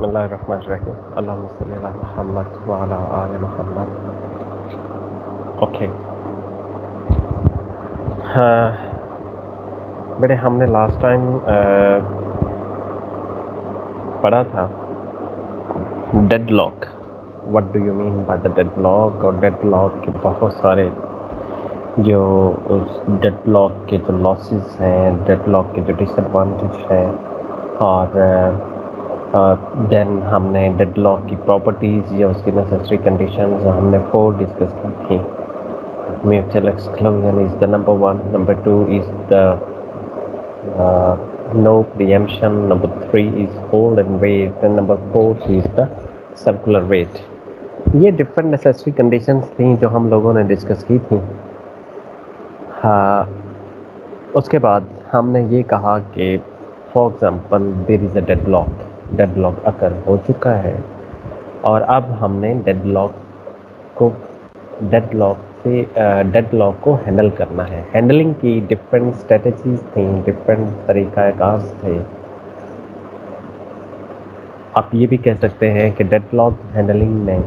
बिस्मिल्लाहिर्रहमानिर्रहीम अल्लाहुम्मा सल्लि अला मुहम्मद व अला आलि मुहम्मद। ओके। बेटे हमने लास्ट टाइम पढ़ा था deadlock. What do you mean by the deadlock? और डेडलॉक के बहुत सारे जो उस डेडलॉक के जो लॉसेस हैं, डेडलॉक के जो डिसएडवांटेज हैं, और देन हमने डेडलॉक की प्रॉपर्टीज़ या उसकी नेसेसरी कंडीशंस हमने 4 डिस्कस की थी। Mutual exclusion is the number 1, number 2 is the no preemption, number 3 is hold and wait, and number 4 is the circular wait। ये डिफरेंट नेसेसरी कंडीशंस थी जो हम लोगों ने डिस्कस की थी। हाँ, उसके बाद हमने ये कहा कि for example there is a deadlock occur हो चुका है, और अब हमने डेडलॉक को हैंडल करना है। हैंडलिंग की डिफरेंट स्ट्रेटजीज थी, डिफरेंट तरीक़ाकार थे। आप ये भी कह सकते हैं कि डेडलॉक हैंडलिंग में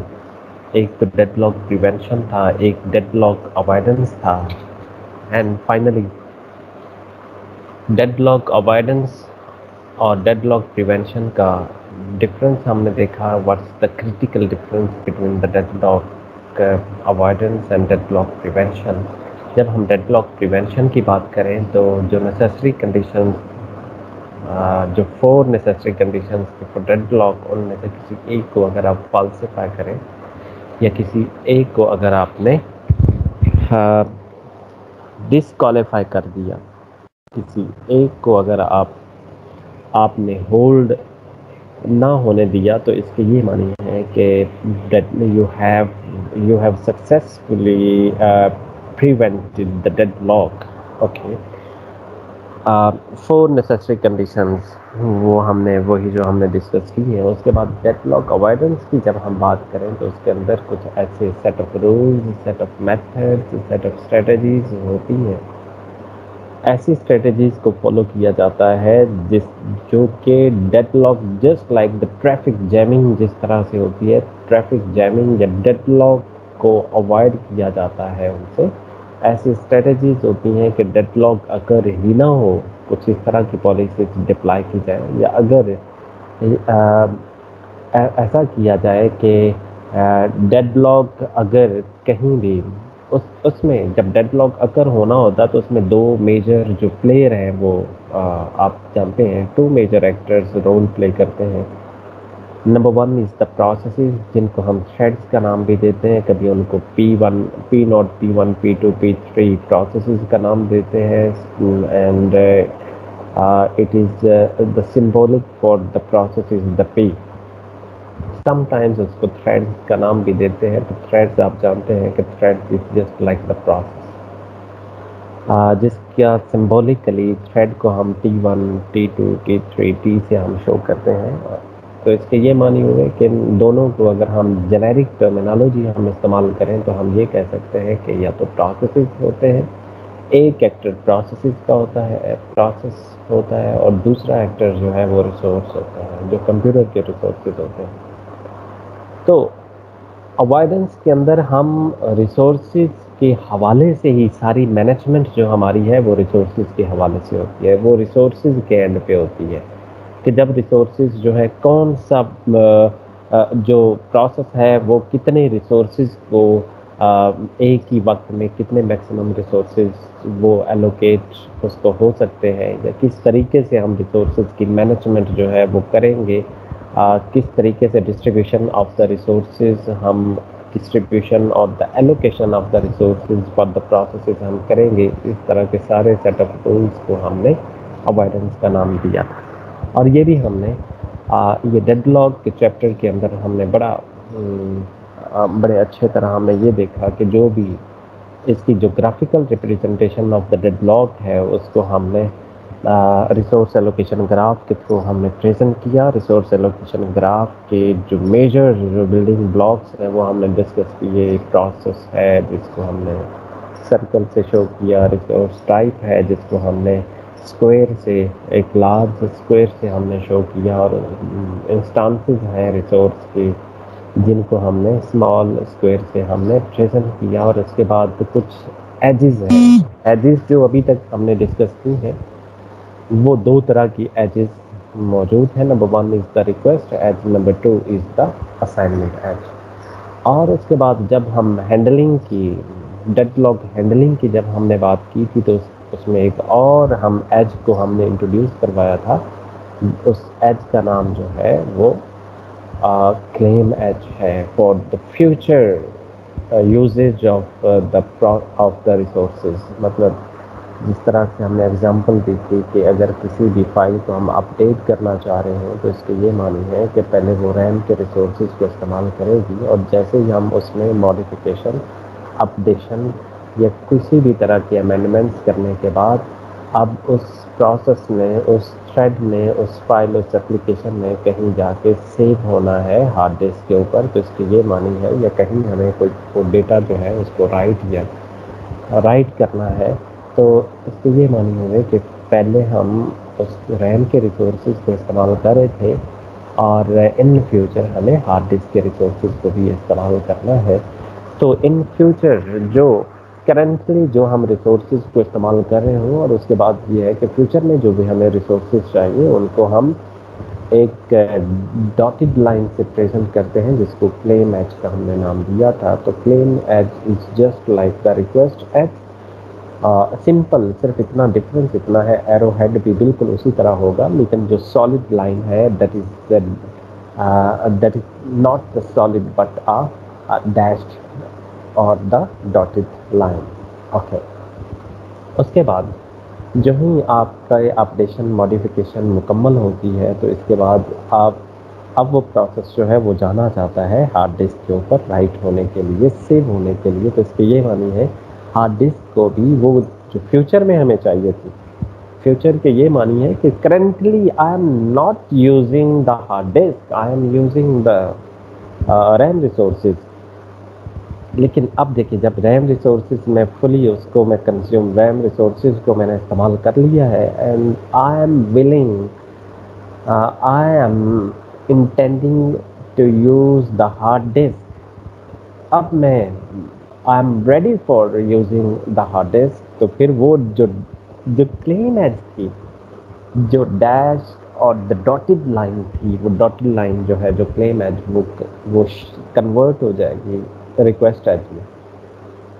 एक तो डेडलॉक प्रिवेंशन था, एक डेडलॉक अवॉइडेंस था, एंड फाइनली डेडलॉक अवॉइडेंस और डेडलॉक प्रिवेंशन का डिफरेंस हमने देखा। What's the critical difference between the deadlock avoidance and deadlock prevention. जब हम डेडलॉक प्रिवेंशन की बात करें तो जो नेसेसरी कंडीशंस, जो 4 नेसेसरी कंडीशंस फॉर डेडलॉक, उनमें से किसी एक को अगर आप फॉल्सिफाई करें या किसी एक को अगर आपने डिसक्वालीफाई कर दिया, किसी एक को अगर आपने होल्ड ना होने दिया, तो इसके ये मानी है कि you have successfully prevented the deadlock. Okay. 4 necessary conditions वो हमने डिस्कस की है। उसके बाद डेडलॉक अवॉइडेंस की जब हम बात करें तो उसके अंदर कुछ ऐसे set of rules, set of methods, set of strategies होती हैं। ऐसी स्ट्रेटजीज को फॉलो किया जाता है जो कि deadlock, just like the traffic jamming जिस तरह से होती है, ट्रैफिक जैमिंग या डेडलॉक को अवॉइड किया जाता है उनसे। ऐसी स्ट्रेटजीज होती हैं कि डेडलॉक अगर ही ना हो, कुछ इस तरह की पॉलिसीज डिप्लाई की जाए, या अगर ऐसा किया जाए कि डेडलॉक अगर कहीं भी उसमें जब डेडलॉक अकर होना होता तो उसमें 2 मेजर जो प्लेयर हैं वो आप जानते हैं 2 मेजर एक्टर्स रोल प्ले करते हैं। नंबर 1 इज़ द प्रोसेसेस, जिनको हम थ्रेड्स का नाम भी देते हैं। कभी उनको P1, P0, P1, P2, P3 processes का नाम देते हैं। And it is the symbolic for the process is the P। Sometimes उसको थ्रेड्स का नाम भी देते हैं। तो थ्रेड्स आप जानते हैं कि threads is just like the process, जिसका सिंबॉलिकली थ्रेड को हम T1, T2, T3, T से हम शो करते हैं। तो इसके ये मानी हुए कि इन दोनों को अगर हम जेनेरिक टर्मिनोलॉजी हम इस्तेमाल करें तो हम ये कह सकते हैं कि या तो प्रोसेसेस होते हैं, एक एक्टर प्रोसेसेस का प्रोसेस होता है, और दूसरा एक्टर जो है वो रिसोर्स होता है, जो कंप्यूटर के रिसोर्सेज होते हैं। तो अवॉइडेंस के अंदर हम रिसोर्सेज के हवाले से ही सारी मैनेजमेंट जो हमारी है वो रिसोर्सेज के हवाले से होती है, वो रिसोर्सेज के एंड पे होती है कि जब रिसोर्सेज जो है कौन सा जो प्रोसेस है वो कितने रिसोर्सेज को एक ही वक्त में कितने मैक्सिमम रिसोर्सेज वो एलोकेट उसको हो सकते हैं, या किस तरीके से हम रिसोर्सेज की मैनेजमेंट जो है वो करेंगे, किस तरीके से डिस्ट्रीब्यूशन ऑफ द रिसोर्सेज हम डिस्ट्रीब्यूशन और the allocation of the resources for the processes हम करेंगे। इस तरह के सारे सेट ऑफ रूल्स को हमने अवॉइडेंस का नाम दिया। और ये भी हमने ये डेडलॉक के चैप्टर के अंदर हमने बड़े अच्छे तरह हमने ये देखा कि जो भी इसकी जो graphical representation of the deadlock है उसको हमने रिसोर्स एलोकेशन ग्राफ के थ्रू हमने प्रेजेंट किया। रिसोर्स एलोकेशन ग्राफ के जो मेजर जो बिल्डिंग ब्लॉक्स हैं वो हमने डिस्कस किए। प्रोसेस है जिसको हमने सर्कल से शो किया, रिसोर्स टाइप है जिसको हमने स्क्वायर से, एक लार्ज स्क्वायर से हमने शो किया, और इंस्टांसेस हैं रिसोर्स के जिनको हमने स्मॉल स्क्वायर से हमने प्रेजेंट किया, और उसके बाद कुछ एजेस हैं। एजेस जो अभी तक हमने डिस्कस की हैं, वो दो तरह की एजेस मौजूद है। Number one is the request edge, number two is the assignment edge. और उसके बाद जब हम हैंडलिंग की, डेडलॉक हैंडलिंग की जब हमने बात की थी, तो उसमें एक और हम एज को हमने इंट्रोड्यूस करवाया था। उस एज का नाम जो है वो क्लेम एज है, for the future usage of the resources. मतलब जिस तरह से हमने एग्जांपल दी थी कि अगर किसी भी फाइल को हम अपडेट करना चाह रहे हैं, तो इसके ये मानी है कि पहले वो रैम के रिसोर्सेज को इस्तेमाल करेगी, और जैसे ही हम उसमें मॉडिफिकेशन, अपडेशन या किसी भी तरह के अमेंडमेंट्स करने के बाद, अब उस प्रोसेस में, उस थ्रेड में, उस फाइल, उस एप्लीकेशन में कहीं जाके सेव होना है हार्ड डिस्क के ऊपर, तो इसकी ये मानी है, या कहीं हमें कोई डेटा जो है उसको राइट करना है, तो इसके ये मानी है कि पहले हम उस रैम के रिसोर्सेज को इस्तेमाल कर रहे थे, और इन फ्यूचर हमें हार्ड डिस्क के रिसोर्सेज को भी इस्तेमाल करना है। तो इन फ्यूचर जो करंटली जो हम रिसोर्सेज को इस्तेमाल कर रहे हो, और उसके बाद ये है कि फ्यूचर में जो भी हमें रिसोर्सेज चाहिए उनको हम एक डॉटेड लाइन से प्रेजेंट करते हैं, जिसको क्लेम एज का हमने नाम दिया था। तो claim edge is just like the request edge, simple, सिर्फ इतना डिफरेंस इतना है, एरो हेड भी बिल्कुल उसी तरह होगा, लेकिन जो सॉलिड लाइन है that is not the solid but a dashed और द डॉटेड लाइन। ओके, उसके बाद जो ही आपका अपडेशन मॉडिफिकेशन मुकम्मल होती है, तो इसके बाद आप, अब वो प्रोसेस जो है वो जाना चाहता है हार्ड डिस्क के ऊपर राइट होने के लिए, सेव होने के लिए। तो इसकी ये मानी है, हार्ड डिस्क को भी वो जो फ्यूचर में हमें चाहिए थी, फ्यूचर के ये मानी है कि currently I am not using the hard disc, I am using the RAM resources. लेकिन अब देखिए, जब रैम रिसोर्सेज में फुली उसको मैं कंज्यूम, रैम रिसोर्सेज को मैंने इस्तेमाल कर लिया है, and I am willing, I am intending to use the hard disk. अब मैं, I am ready for using the hard disk. तो फिर वो जो जो क्लीन एज थी, जो डैश और द डॉटेड लाइन थी, वो डॉटेड लाइन जो है, जो क्लेम एज, वो कन्वर्ट हो जाएगी रिक्वेस्ट एज में।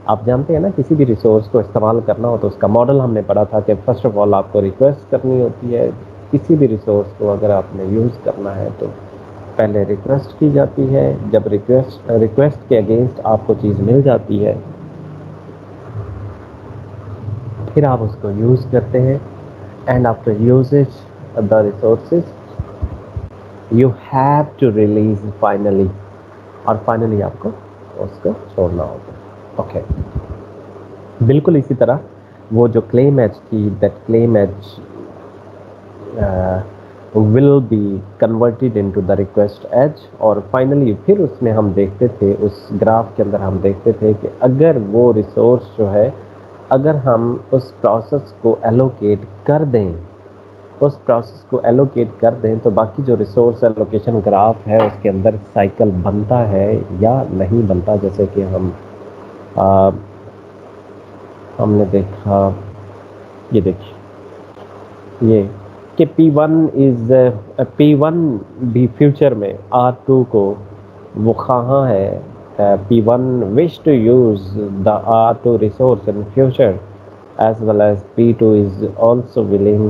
आप जानते हैं ना, किसी भी रिसोर्स को इस्तेमाल करना हो तो उसका मॉडल हमने पढ़ा था कि फर्स्ट ऑफ ऑल आपको रिक्वेस्ट करनी होती है। किसी भी रिसोर्स को अगर आपने यूज़ करना है तो पहले रिक्वेस्ट की जाती है। जब रिक्वेस्ट के अगेंस्ट आपको चीज़ मिल जाती है, फिर आप उसको यूज़ करते हैं, and after usage the resources you have to release finally, और फाइनली आपको उसको छोड़ना होगा। ओके, बिल्कुल इसी तरह वो जो क्लेम एज थी, that claim edge will be converted into the request edge, और फाइनली फिर उसमें हम देखते थे, उस ग्राफ के अंदर हम देखते थे कि अगर वो रिसोर्स जो है, अगर हम उस प्रोसेस को एलोकेट कर दें, उस प्रोसेस को एलोकेट कर दें, तो बाकी जो रिसोर्स एलोकेशन ग्राफ है उसके अंदर साइकिल बनता है या नहीं बनता। जैसे कि हमने देखा, ये देखिए, ये कि P1 भी फ्यूचर में R2 को वो कहाँ है, P1 wish to use the R2 resource in future, as well as P2 is also willing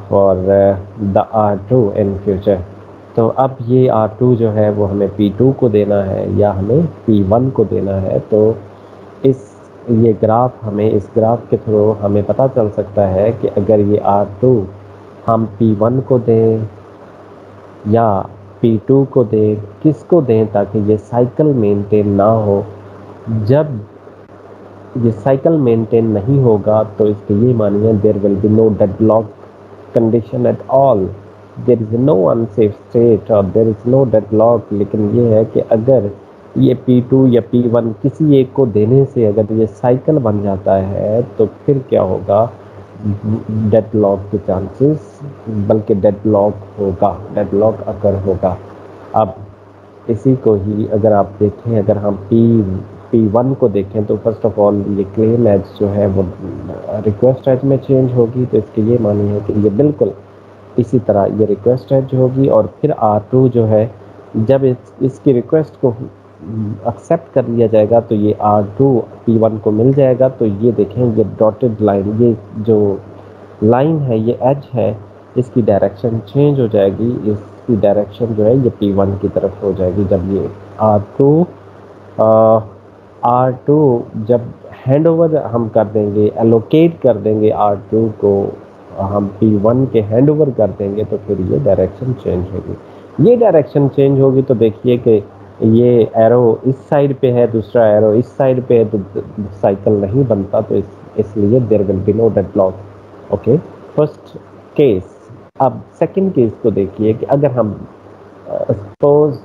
for the R2 in future। तो अब ये R2 जो है वो हमें P2 को देना है या हमें P1 को देना है। तो इस ये ग्राफ, हमें इस ग्राफ के थ्रू हमें पता चल सकता है कि अगर ये R2 हम P1 को दें या P2 को दें, किसको दें, ताकि ये साइकिल मेंटेन ना हो। जब ये साइकिल मेंटेन नहीं होगा तो इसके ये मानिए, there will be no deadlock condition at all, there is no unsafe state और देयर इज़ नो डेडलॉक। लेकिन ये है कि अगर ये P2 या P1 किसी एक को देने से अगर ये साइकिल बन जाता है, तो फिर क्या होगा, डेडलॉक के चांसेस, बल्कि डेडलॉक अकर होगा। अब इसी को ही अगर आप देखें, अगर हम P1 को देखें तो फर्स्ट ऑफ ऑल ये क्लेम एज जो है वो रिक्वेस्ट एज में चेंज होगी, तो इसके ये मानी है कि ये बिल्कुल इसी तरह ये रिक्वेस्ट एज होगी। और फिर R2 जो है, जब इसकी रिक्वेस्ट को एक्सेप्ट कर लिया जाएगा तो ये R2 P1 को मिल जाएगा। तो ये देखें, ये डॉटेड लाइन, ये जो लाइन है, ये एज है, इसकी डायरेक्शन चेंज हो जाएगी। इसकी डायरेक्शन जो है ये P1 की तरफ हो जाएगी। जब ये R2 जब हैंड ओवर हम कर देंगे, एलोकेट कर देंगे R2 को, हम P1 के हैंड ओवर कर देंगे, तो फिर ये डायरेक्शन चेंज होगी। ये डायरेक्शन चेंज होगी तो देखिए कि ये एरो इस साइड पे है, दूसरा एरो इस साइड पे है, तो साइकिल नहीं बनता। तो इसलिए there will be no deadlock. Okay, first case. अब सेकंड केस को देखिए कि अगर हम सपोज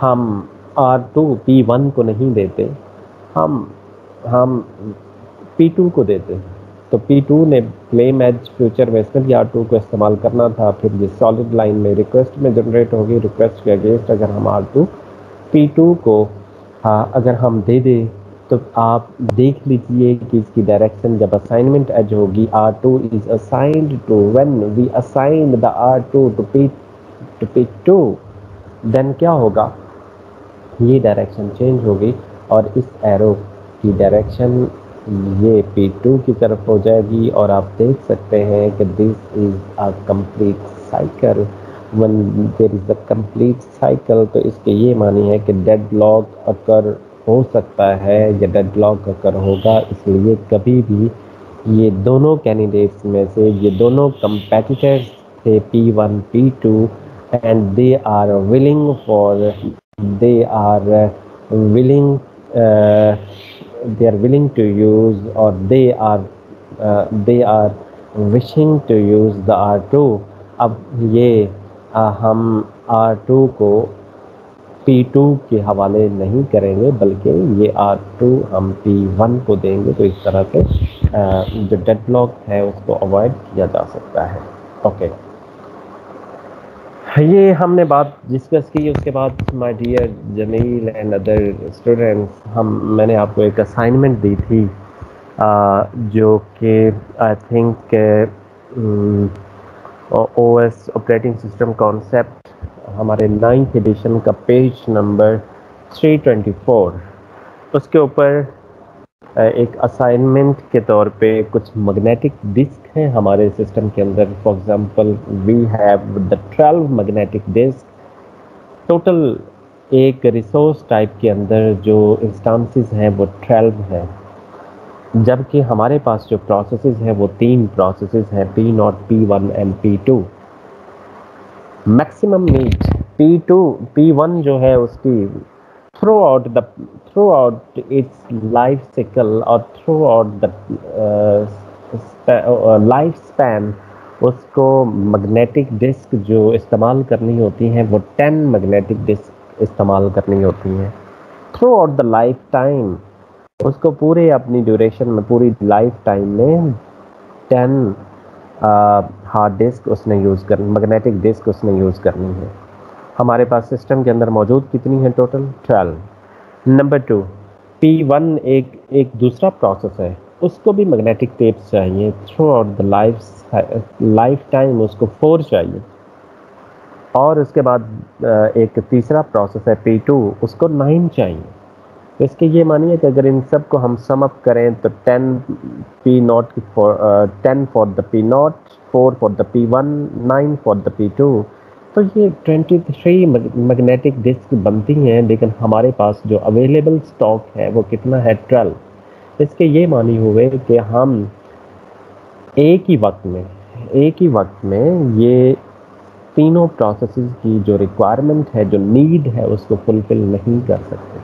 हम R2 P1 को नहीं देते, हम P2 को देते, तो P2 ने claim as future western R2 को इस्तेमाल करना था। फिर ये सॉलिड लाइन में रिक्वेस्ट में जनरेट होगी। रिक्वेस्ट के अगेंस्ट अगर हम R2 P2 को अगर हम दे दें, तो आप देख लीजिए कि इसकी डायरेक्शन जब असाइनमेंट एज होगी, R2 is assigned to, when we assign the R2 to P2, then क्या होगा, ये डायरेक्शन चेंज होगी और इस एरो की डायरेक्शन ये P2 की तरफ हो जाएगी। और आप देख सकते हैं कि this is a complete cycle. When there is a complete cycle, तो इसके ये मानी है कि डेडलॉक अकर हो सकता है या डेडलॉक अकर होगा। इसलिए कभी भी ये दोनों कैंडिडेट्स में से, ये दोनों कंपेटिटर्स थे P1 P2, and they are willing for, they are willing they are willing to use, or they are wishing to use the R2। अब ये हम R2 को P2 के हवाले नहीं करेंगे, बल्कि ये R2 हम P1 को देंगे। तो इस तरह से जो डेडलॉक है उसको अवॉइड किया जा सकता है। ओके, ये हमने बात डिस्कस की। उसके बाद my dear Jameel and other students, मैंने आपको एक असाइनमेंट दी थी जो कि I think OS operating system concept हमारे 9th एडिशन का पेज नंबर 324, उसके ऊपर एक असाइनमेंट के तौर पे कुछ मैग्नेटिक डिस्क हैं हमारे सिस्टम के अंदर। For example we have the 12 magnetic disk. Total एक रिसोर्स टाइप के अंदर जो इंस्टांसेस हैं वो 12 हैं, जबकि हमारे पास जो प्रोसेसेस हैं वो 3 प्रोसेसेस हैं, P0, P1 and P2। Maximum need P1 जो है उसकी throughout its life cycle और throughout the लाइफ स्पैन, उसको मैग्नेटिक डिस्क जो इस्तेमाल करनी होती हैं वो 10 मैग्नेटिक डिस्क इस्तेमाल करनी होती हैं through out the life time. उसको पूरे अपनी ड्यूरेशन में, पूरी लाइफ टाइम में 10 हार्ड डिस्क उसने यूज़ करनी, मैग्नेटिक डिस्क उसने यूज़ करनी है। हमारे पास सिस्टम के अंदर मौजूद कितनी है? टोटल 12। नंबर 2, P1 एक दूसरा प्रोसेस है, उसको भी मैग्नेटिक टेप्स चाहिए through out the life time, उसको 4 चाहिए। और उसके बाद एक तीसरा प्रोसेस है P2, उसको 9 चाहिए। तो इसके ये मानिए कि अगर इन सब को हम सम अप करें तो 10 for the P0, 4 for the P1, 9 for the P2, तो ये 23 मैग्नेटिक डिस्क बनती हैं। लेकिन हमारे पास जो अवेलेबल स्टॉक है वो कितना है? 12। इसके ये मानी हुए कि हम एक ही वक्त में ये तीनों प्रोसेसेस की जो रिक्वायरमेंट है, जो नीड है, उसको फुलफिल नहीं कर सकते।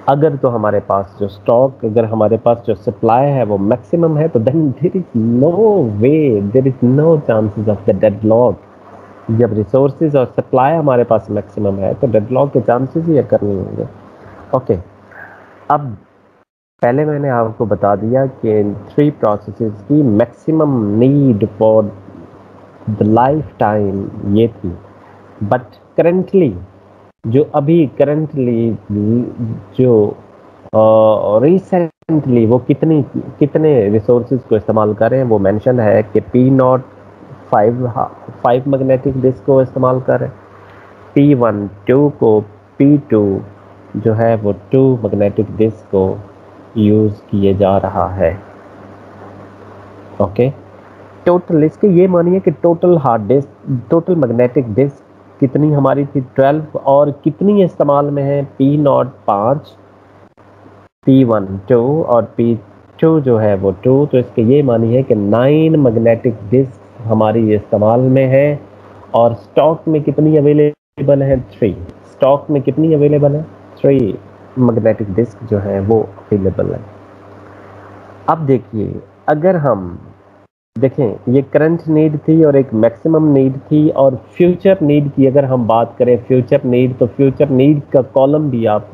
अगर तो हमारे पास जो स्टॉक, अगर हमारे पास जो सप्लाई है वो मैक्सिमम है, तो then there is no way, there is no chances of the deadlock. जब रिसोर्सेज और सप्लाई हमारे पास मैक्सिमम है तो डेडलॉक के चांसेस ही अकर नहीं होंगे। ओके, अब पहले मैंने आपको बता दिया कि इन 3 प्रोसेसेस की maximum need for the life time ये थी। बट करंटली जो अभी करंटली जो रिसेंटली वो कितने रिसोर्सेज को इस्तेमाल कर रहे हैं, वो मेंशन है कि पी नॉट 5 मैग्नेटिक डिस्क को इस्तेमाल कर रहे हैं, P1 2 को, P2 जो है वो 2 मैग्नेटिक डिस्क को यूज़ किए जा रहा है। ओके, टोटल इसके ये मानिए कि total hard disk, total magnetic disk कितनी हमारी थी 12, और कितनी इस्तेमाल में है, P0 5, P1 2 और P2 जो है वो 2। तो इसके ये मानिए कि 9 मैग्नेटिक डिस्क हमारी इस्तेमाल में है, और स्टॉक में कितनी अवेलेबल है, 3। स्टॉक में कितनी अवेलेबल है, 3 मैग्नेटिक डिस्क जो है वो अवेलेबल है। अब देखिए, अगर हम देखें, ये करंट नीड थी और एक मैक्सिमम नीड थी, और फ्यूचर नीड की अगर हम बात करें, फ्यूचर नीड, तो फ्यूचर नीड का कॉलम भी आप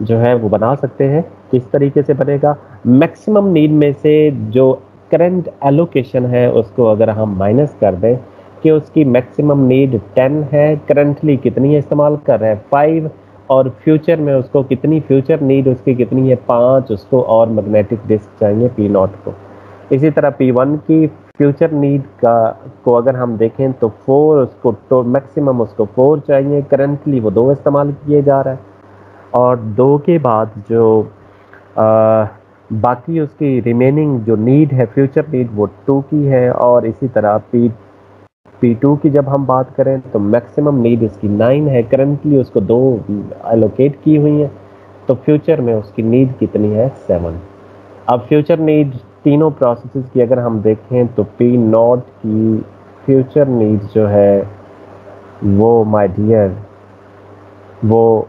जो है वो बना सकते हैं। किस तरीके से बनेगा, मैक्सिमम नीड में से जो करंट एलोकेशन है उसको अगर हम माइनस कर दें कि उसकी मैक्सिमम नीड 10 है, करंटली कितनी इस्तेमाल कर रहा है, 5, और फ्यूचर में उसको कितनी फ्यूचर नीड उसकी कितनी है, 5, उसको और मैग्नेटिक डिस्क चाहिए P0 को। इसी तरह P1 की फ्यूचर नीड का को अगर हम देखें तो 4, उसको तो मैक्सिमम उसको 4 चाहिए, करंटली वो 2 इस्तेमाल किए जा रहा है, और 2 के बाद जो आ, बाकी उसकी रिमेनिंग जो नीड है, फ्यूचर नीड, वो 2 की है। और इसी तरह P2 की जब हम बात करें तो मैक्सिमम नीड इसकी 9 है, करंटली उसको 2 एलोकेट की हुई है, तो फ्यूचर में उसकी नीड कितनी है, 7। अब फ्यूचर नीड तीनों प्रोसेसेस की अगर हम देखें तो P0 की फ्यूचर नीड जो है वो माय डियर वो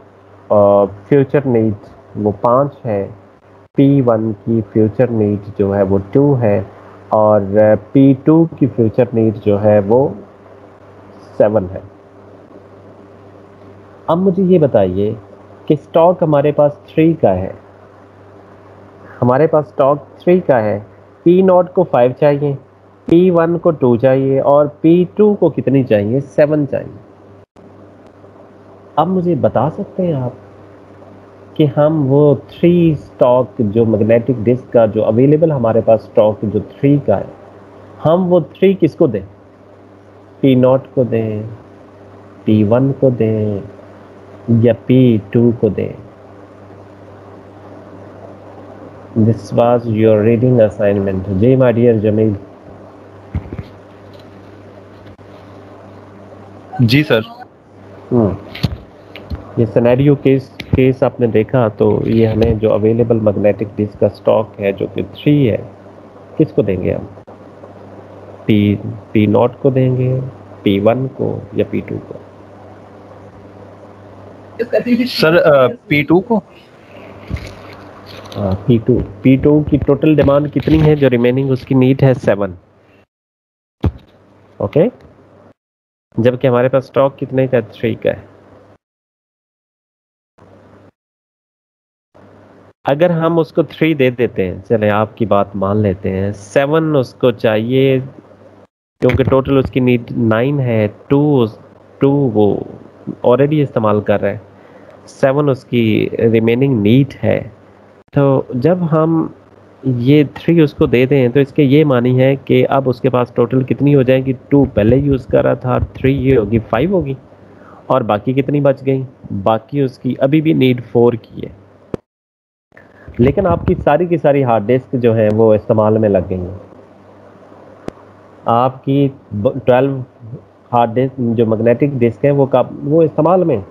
फ्यूचर नीड वो 5 है, P1 की फ्यूचर नीड जो है वो 2 है, और P2 की फ्यूचर नीड जो है वो 7 है। अब मुझे ये बताइए कि स्टॉक हमारे पास 3 का है, हमारे पास स्टॉक 3 का है, P0 को 5 चाहिए, P1 को 2 चाहिए, और P2 को कितनी चाहिए, 7 चाहिए। अब मुझे बता सकते हैं आप कि हम वो 3 स्टॉक जो मैग्नेटिक डिस्क का जो अवेलेबल हमारे पास स्टॉक जो 3 का है, हम वो 3 किसको दें, P0 को दें, P1 को दें, या P2 को दें? This was your reading assignment. जी माय डियर जमील। जी सर। ये सिनेरियो केस आपने देखा, तो ये हमें जो अवेलेबल मैग्नेटिक डिस्क का स्टॉक है जो कि 3 है, किसको देंगे हम, P0 को देंगे, P1 को, या P2 को? सर P2 को। P2 की टोटल डिमांड कितनी है, जो रिमेनिंग उसकी नीड है 7। ओके, जबकि हमारे पास स्टॉक कितने का, 3 का है। अगर हम उसको 3 दे देते हैं, चले आपकी बात मान लेते हैं, 7 उसको चाहिए क्योंकि टोटल उसकी नीड 9 है, 2 वो ऑलरेडी इस्तेमाल कर रहा है, 7 उसकी रिमेनिंग नीड है। तो जब हम ये 3 उसको दे दें तो इसके ये मानी है कि अब उसके पास टोटल कितनी हो जाएगी, 2 पहले यूज़ कर रहा था, 3 ये होगी, 5 होगी, और बाकी कितनी बच गई, बाकी उसकी अभी भी नीड 4 की है। लेकिन आपकी सारी की सारी हार्ड डिस्क जो है वो इस्तेमाल में लग गई हैं। आपकी 12 हार्ड डिस्क जो मैग्नेटिक डिस्क है वो इस्तेमाल में,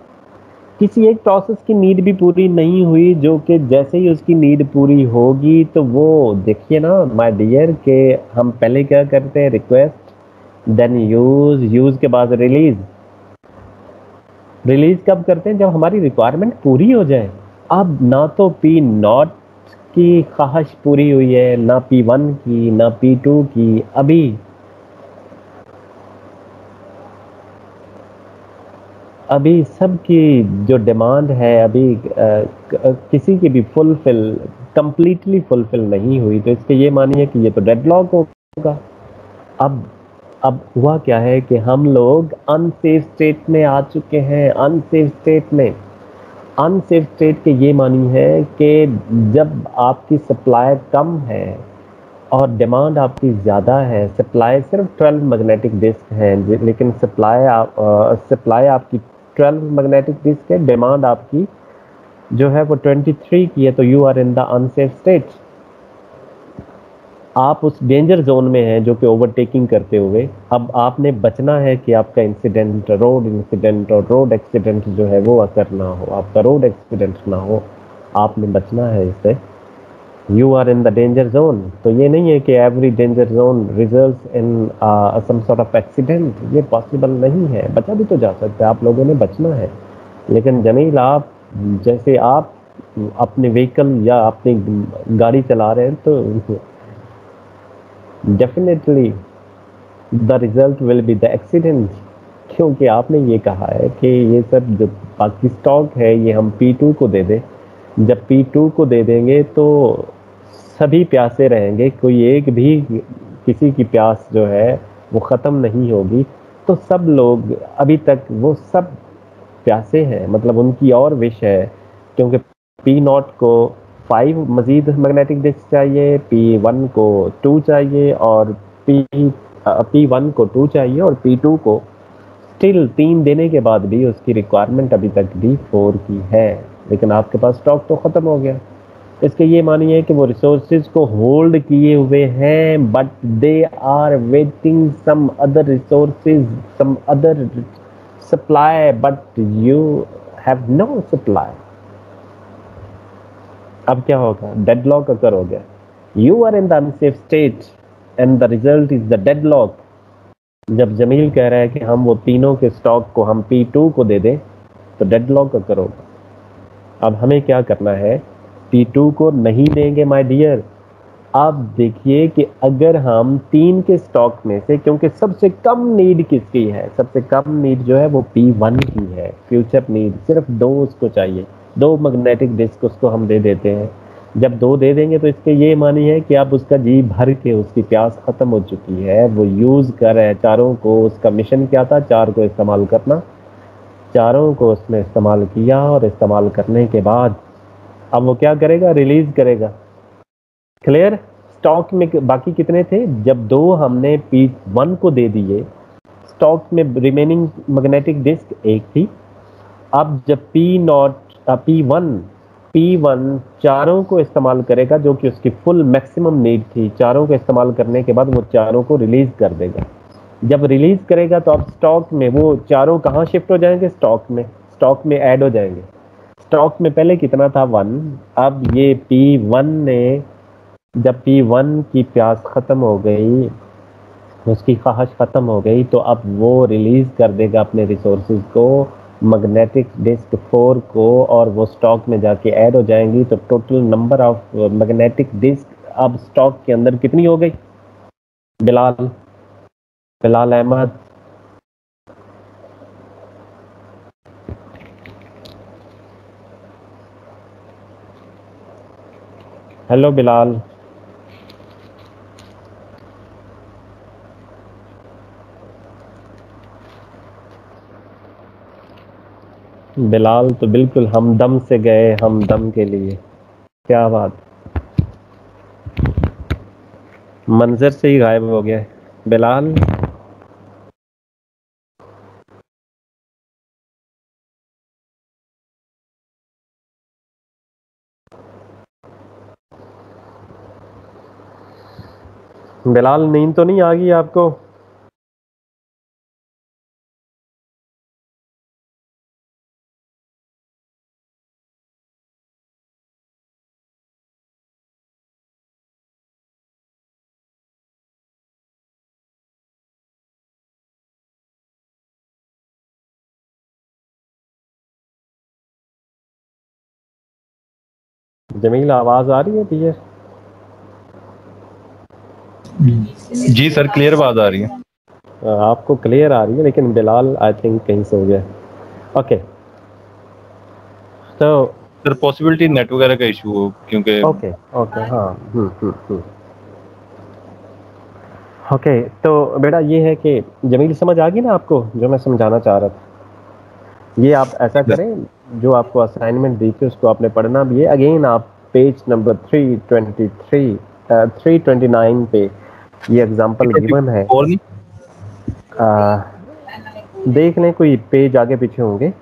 किसी एक प्रोसेस की नीड भी पूरी नहीं हुई, जो कि जैसे ही उसकी नीड पूरी होगी तो वो देखिए ना माय डियर के हम पहले क्या करते हैं, रिक्वेस्ट, देन यूज के बाद रिलीज। रिलीज कब करते हैं, जब हमारी रिक्वायरमेंट पूरी हो जाए। अब ना तो P0 की ख्वाहिश पूरी हुई है, ना P1 की, ना P2 की। अभी अभी सबकी जो डिमांड है अभी किसी की भी कंप्लीटली फुलफिल नहीं हुई, तो इसके ये मानिए कि ये तो डेडलॉक होगा। अब अब हुआ क्या है कि हम लोग अनसेफ स्टेट में आ चुके हैं। अनसेफ स्टेट के ये मानी है कि जब आपकी सप्लाई कम है और डिमांड आपकी ज़्यादा है, सप्लाई सिर्फ 12 मैग्नेटिक डिस्क है, लेकिन सप्लाई आपकी 12 मैग्नेटिक डिस्क है, डिमांड आपकी जो है वो 23 की है, तो you are in the unsafe state. आप उस डेंजर जोन में हैं जो कि ओवरटेकिंग करते हुए अब आपने बचना है कि आपका रोड इंसिडेंट और रोड एक्सीडेंट जो है वो अकर ना हो, आपका रोड एक्सीडेंट ना हो, आपने बचना है इससे। You are in the danger zone. तो ये नहीं है कि every danger zone results in some sort of accident, ये पॉसिबल नहीं है। बचा भी तो जा सकता है, आप लोगों ने बचना है। लेकिन जमील, आप जैसे आप अपने व्हीकल या अपनी गाड़ी चला रहे हैं तो definitely the result will be the accident, क्योंकि आपने ये कहा है कि ये सब जो बाकी स्टॉक है ये हम P2 को दे दें। जब P2 को दे देंगे तो सभी प्यासे रहेंगे, कोई एक भी किसी की प्यास जो है वो ख़त्म नहीं होगी। तो सब लोग अभी तक वो सब प्यासे हैं, मतलब उनकी और विश है, क्योंकि P0 को 5 मजीद मैग्नेटिक डिस्क चाहिए, P1 को 2 चाहिए और P1 को 2 चाहिए और P2 को स्टिल 3 देने के बाद भी उसकी रिक्वायरमेंट अभी तक भी 4 की है, लेकिन आपके पास स्टॉक तो ख़त्म हो गया। इसके ये मानिए कि वो रिसोर्सेज को होल्ड किए हुए हैं, but they are waiting some other resources, some other supply, but you have no supply. अब क्या होगा? डेडलॉक अकर हो गया। You are in the unsafe state and the result is the deadlock. जब जमील कह रहा है कि हम वो तीनों के स्टॉक को हम P2 को दे दें तो डेडलॉक अकर होगा। अब हमें क्या करना है? P2 को नहीं देंगे माय डियर। आप देखिए कि अगर हम 3 के स्टॉक में से, क्योंकि सबसे कम नीड किसकी है? सबसे कम नीड जो है वो P1 की है। फ्यूचर नीड सिर्फ 2 उसको चाहिए, 2 मैग्नेटिक डिस्क उसको हम दे देते हैं। जब 2 दे देंगे तो इसके ये मानी है कि अब उसका जी भर के उसकी प्यास खत्म हो चुकी है, वो यूज कर रहा है चारों को। उसका मिशन क्या था? 4 को इस्तेमाल करना। चारों को उसने इस्तेमाल किया और इस्तेमाल करने के बाद अब वो क्या करेगा? रिलीज करेगा। क्लियर? स्टॉक में बाकी कितने थे? जब 2 हमने P1 को दे दिए, स्टॉक में रिमेनिंग मैग्नेटिक डिस्क 1 थी। अब जब P1 चारों को इस्तेमाल करेगा, जो कि उसकी फुल मैक्सिमम नीड थी, चारों को इस्तेमाल करने के बाद वो चारों को रिलीज कर देगा। जब रिलीज करेगा तो अब स्टॉक में वो चारों कहाँ शिफ्ट हो जाएंगे? स्टॉक में ऐड हो जाएंगे। स्टॉक में पहले कितना था? 1। अब ये P1 ने, जब P1 की प्यास खत्म हो गई, उसकी ख्वाहिश खत्म हो गई, तो अब वो रिलीज कर देगा अपने रिसोर्सेज को, मैग्नेटिक डिस्क 4 को, और वो स्टॉक में जाके ऐड हो जाएंगी। तो total number of magnetic disc अब स्टॉक के अंदर कितनी हो गई? बिलाल बिलाल अहमद, हेलो बिलाल। बिलाल तो बिल्कुल हमदम से गए, हमदम के लिए। क्या बात, मंजर से ही गायब हो गया बिलाल। बिलाल, नींद तो नहीं आ गई आपको? जमील, आवाज आ रही है डियर? जी सर, क्लियर आवाज आ रही है। आपको क्लियर आ रही है, लेकिन बिलाल आई थिंक कहीं सो गया। ओके तो सर पॉसिबिलिटी नेट वगैरह का इशू हो, क्योंकि ओके ओके हाँ ओके तो बेटा ये है कि जमील समझ आ गई ना आपको जो मैं समझाना चाह रहा था। ये आप ऐसा करें, जो आपको असाइनमेंट दी थी उसको आपने पढ़ना भी है। अगेन आप पेज नंबर 329 पे ये एग्जांपल गिवन है। और नहीं देख लें, कोई पेज आगे पीछे होंगे।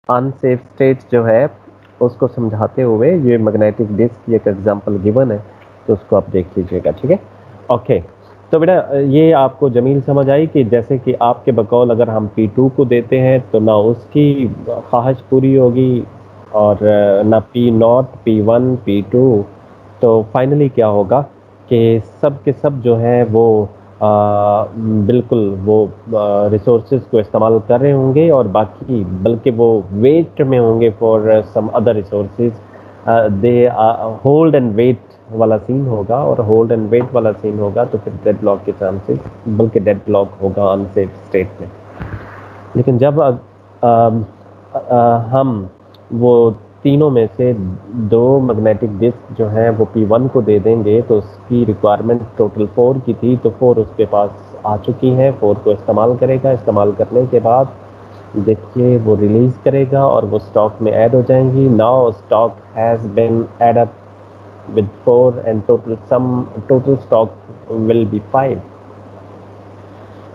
अनसेफ स्टेट जो है उसको समझाते हुए ये मैग्नेटिक डिस्क की एक एग्जांपल गिवन है, तो उसको आप देख लीजिएगा, ठीक है। ओके तो बेटा ये आपको जमील समझ आई कि जैसे कि आपके बकौल अगर हम P2 को देते हैं तो ना उसकी ख्वाहिश पूरी होगी और ना P0, P1, P2। तो फाइनली क्या होगा कि सब के सब जो है वो बिल्कुल वो रिसोर्सेज को इस्तेमाल कर रहे होंगे और बाकी बल्कि वो वेट में होंगे for some other resources. They hold and wait वाला सीन होगा, और होल्ड एंड वेट वाला सीन होगा तो फिर डेड ब्लॉक के चांसेस, बल्कि डेड ब्लॉक होगा अनसेफ स्टेट में। लेकिन जब हम वो तीनों में से दो मैग्नेटिक डिस्क जो हैं वो P1 को दे देंगे तो उसकी रिक्वायरमेंट टोटल 4 की थी, तो 4 उसके पास आ चुकी हैं। 4 को इस्तेमाल करेगा, इस्तेमाल करने के बाद देखिए वो रिलीज करेगा और वो स्टॉक में ऐड हो जाएंगी। Now stock has been add up with 4 and total stock will be 5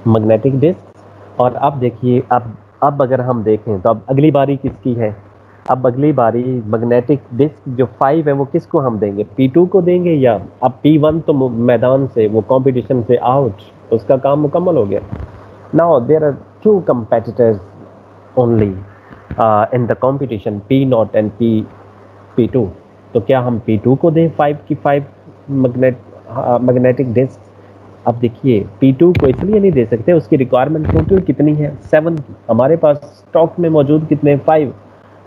magnetic disk. और अब देखिए, अब अगर हम देखें तो अब अगली बारी किसकी है? अब अगली बारी मैग्नेटिक डिस्क जो 5 है वो किसको हम देंगे? P2 को देंगे, या अब P1 तो मैदान से, वो कंपटीशन से आउट, उसका काम मुकम्मल हो गया। Now there are 2 competitors only in the competition, P0 and P2। तो क्या हम P2 को दें 5 की 5 मैग्नेटिक डिस्क? अब देखिए P2 को इसलिए नहीं दे सकते, उसकी रिक्वायरमेंट टोटल कितनी है? 7 की। हमारे पास स्टॉक में मौजूद कितने? 5।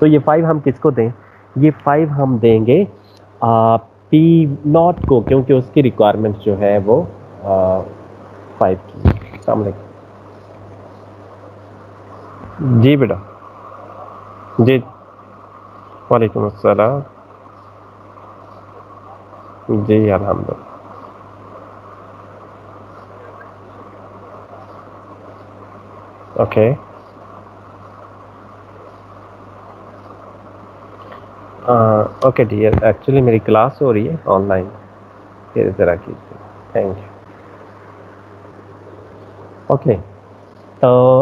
तो ये 5 हम किसको दें? ये 5 हम देंगे P0 को, क्योंकि उसकी रिक्वायरमेंट जो है वो 5 की। सामने जी बेटा जी, वालेकुम अस्सलाम जी, अल्हम्दुलिल्लाह। ओके ओके डियर, एक्चुअली मेरी क्लास हो रही है ऑनलाइन, फिर ज़रा कीजिए, थैंक यू। ओके तो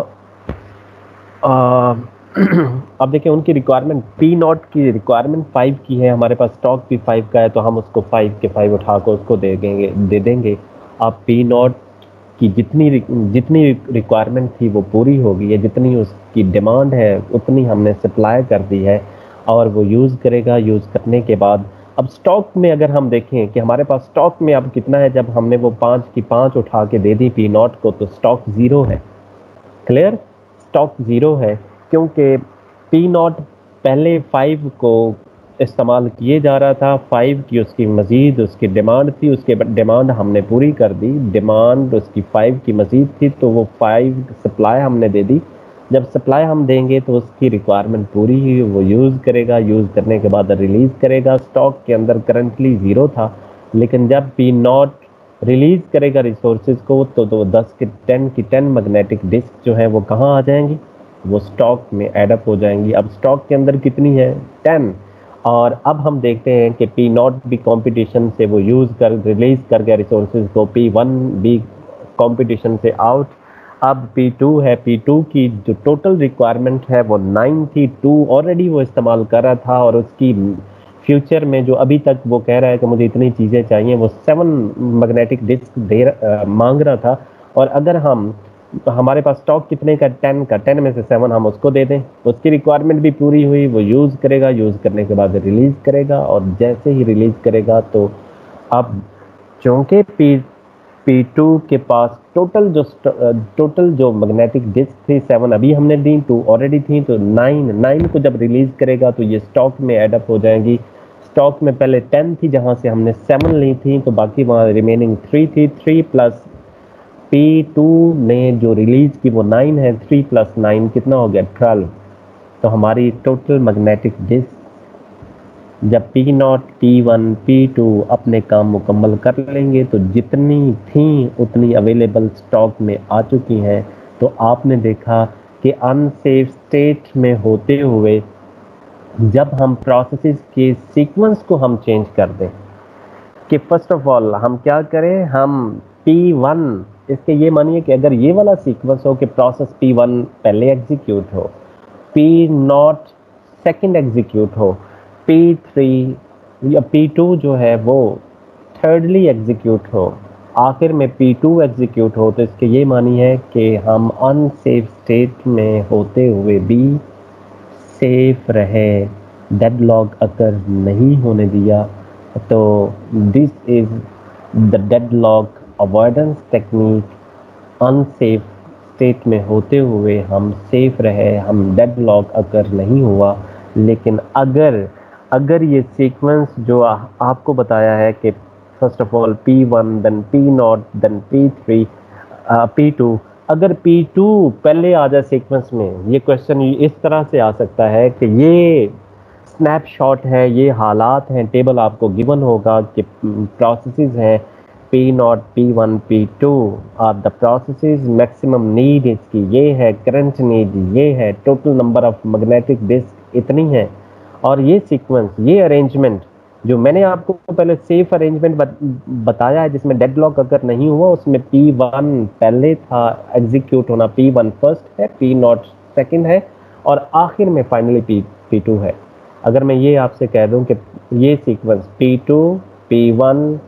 अब देखिए उनकी रिक्वायरमेंट P0 की रिक्वायरमेंट 5 की है, हमारे पास स्टॉक भी 5 का है, तो हम उसको 5 के 5 उठा कर उसको दे देंगे। अब P0 की जितनी रिक्वायरमेंट थी वो पूरी हो गई है, जितनी उसकी डिमांड है उतनी हमने सप्लाई कर दी है और वो यूज़ करेगा। यूज़ करने के बाद अब स्टॉक में अगर हम देखें कि हमारे पास स्टॉक में अब कितना है, जब हमने वो 5 की 5 उठा के दे दी P0 को तो स्टॉक 0 है। क्लियर? स्टॉक 0 है क्योंकि P0 पहले 5 को इस्तेमाल किए जा रहा था। 5 की उसकी मज़ीद उसकी डिमांड थी, उसके डिमांड हमने पूरी कर दी। डिमांड उसकी 5 की मज़ीद थी तो वो 5 सप्लाई हमने दे दी। जब सप्लाई हम देंगे तो उसकी रिक्वायरमेंट पूरी हुई, वो यूज़ करेगा। यूज़ करने के बाद रिलीज़ करेगा। स्टॉक के अंदर करंटली 0 था, लेकिन जब P0 रिलीज़ करेगा रिसोर्सेज को तो 10 की 10 मैग्नेटिक डिस्क जो है वो कहाँ आ जाएंगी? वो स्टॉक में एडअप हो जाएंगी। अब स्टॉक के अंदर कितनी है? 10। और अब हम देखते हैं कि P0 भी कंपटीशन से वो रिलीज़ कर गया रिसोर्सेज को, P1 भी कंपटीशन से आउट। अब P2 है, P2 की जो टोटल रिक्वायरमेंट है वो 9 थी, 2 ऑलरेडी वो इस्तेमाल कर रहा था और उसकी फ्यूचर में जो अभी तक वो कह रहा है कि मुझे इतनी चीज़ें चाहिए, वो 7 मैग्नेटिक डिस्क मांग रहा था। और अगर हमारे पास स्टॉक कितने का? 10 का। 10 में से 7 हम उसको दे दें, उसकी रिक्वायरमेंट भी पूरी हुई। वो यूज़ करेगा, यूज़ करने के बाद रिलीज़ करेगा, और जैसे ही रिलीज़ करेगा तो अब चूँकि P2 के पास टोटल जो मैग्नेटिक डिस्क थी 7 अभी हमने दी, 2 ऑलरेडी थी, तो 9 को जब रिलीज़ करेगा तो ये स्टॉक में एडअप हो जाएंगी। स्टॉक में पहले 10 थी जहाँ से हमने 7 ली थी, तो बाकी वहाँ रिमेनिंग 3 थी। 3 प्लस P2 ने जो रिलीज़ की वो 9 है। 3 प्लस 9 कितना हो गया? 12। तो हमारी टोटल मैग्नेटिक डिस्क जब P0, P1, P2 अपने काम मुकम्मल कर लेंगे तो जितनी थी उतनी अवेलेबल स्टॉक में आ चुकी हैं। तो आपने देखा कि अनसेफ स्टेट में होते हुए जब हम प्रोसेसेस के सीक्वेंस को हम चेंज कर दें कि फर्स्ट ऑफ ऑल हम क्या करें, हम P1 इसके ये मानिए कि अगर ये वाला सीक्वेंस हो कि प्रोसेस P1 पहले एग्जीक्यूट हो, P0 सेकंड एग्जीक्यूट हो, P3 या P2 जो है वो थर्डली एग्जीक्यूट हो, आखिर में P2 एग्जीक्यूट हो, तो इसके ये मानी है कि हम अनसेफ स्टेट में होते हुए भी सेफ रहे, डेडलॉक अगर नहीं होने दिया। तो this is the deadlock avoidance technique. Unsafe state में होते हुए हम सेफ रहे, हम डेडलॉक अगर नहीं हुआ। लेकिन अगर अगर ये सीक्वेंस जो आपको बताया है कि first of all P1 then P0 then P3 P2, अगर P2 पहले आ जाए सीक्वेंस में, ये क्वेश्चन इस तरह से आ सकता है कि ये स्नैपशॉट है, ये हालात हैं, टेबल आपको गिवन होगा कि प्रोसेसेस हैं P0, P1, P2 are the processes, maximum need इसकी ये है, करंट नीड ये है, total number of magnetic disk इतनी है। और ये सीक्वेंस, ये अरेंजमेंट जो मैंने आपको पहले सेफ अरेंजमेंट बताया है जिसमें डेडलॉक अगर नहीं हुआ, उसमें P1 पहले था एग्जीक्यूट होना, P1 फर्स्ट है, P0 सेकंड है और आखिर में फाइनली P2 है। अगर मैं ये आपसे कह दूं कि ये सीक्वेंस P2, P1,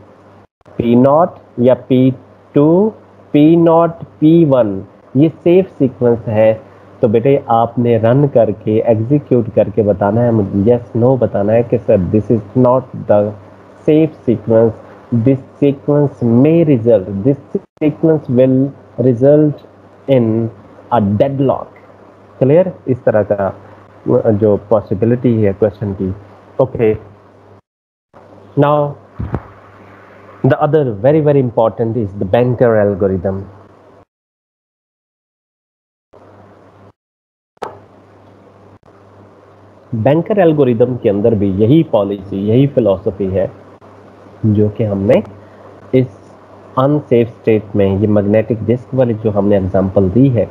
P0 या P2, P0, P1 ये सेफ सीक्वेंस है, तो बेटे आपने रन करके एग्जीक्यूट करके बताना है, मुझे यस नो बताना है कि sir this is not the safe sequence, this sequence may result, this sequence will result in a deadlock. Clear? इस तरह का जो पॉसिबिलिटी है क्वेश्चन की। Okay, now the other very very important is the banker algorithm. Banker algorithm के अंदर भी यही पॉलिसी, यही फिलॉसफी है जो कि हमने इस अनसेफ स्टेट में, ये मैग्नेटिक डिस्क वाली जो हमने एग्जांपल दी है,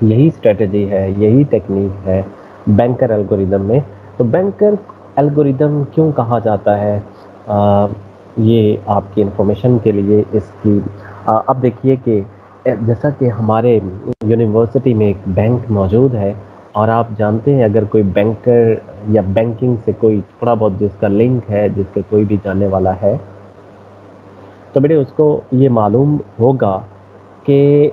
यही स्ट्रेटजी है, यही टेक्निक है बैंकर एल्गोरिदम में। तो बैंकर एल्गोरिदम क्यों कहा जाता है, ये आपकी इंफॉर्मेशन के लिए इसकी अब देखिए कि जैसा कि हमारे यूनिवर्सिटी में एक बैंक मौजूद है और आप जानते हैं अगर कोई बैंकर या बैंकिंग से कोई थोड़ा बहुत जिसका लिंक है, जिसका कोई भी जानने वाला है, तो बेटे उसको ये मालूम होगा कि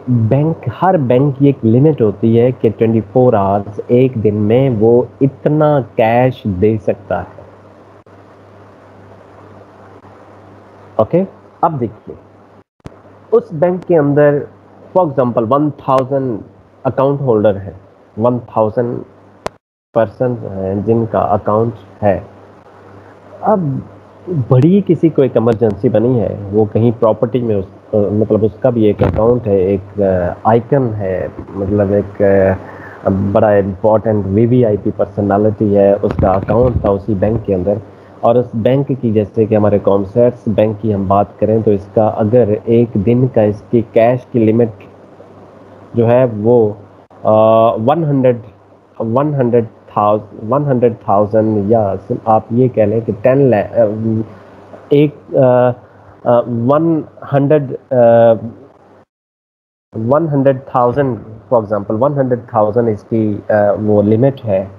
हर बैंक की एक लिमिट होती है कि 24 आवर्स, एक दिन में वो इतना कैश दे सकता है। ओके, अब देखिए उस बैंक के अंदर फॉर एग्जांपल 1000 अकाउंट होल्डर है, 1000 पर्सन हैं जिनका अकाउंट है। अब बड़ी किसी को एक इमरजेंसी बनी है, वो कहीं प्रॉपर्टी में मतलब उसका भी एक अकाउंट है, एक आइकन है, मतलब एक बड़ा इम्पोर्टेंट वीवीआईपी पर्सनालिटी है, उसका अकाउंट था उसी बैंक के अंदर। और उस बैंक की, जैसे कि हमारे कॉमर्स बैंक की हम बात करें तो इसका अगर एक दिन का इसकी कैश की लिमिट जो है वो 100,000 या आप ये कह लें कि 10 लाख, एक 100,000 फॉर एग्जांपल 100,000 इसकी वो लिमिट है,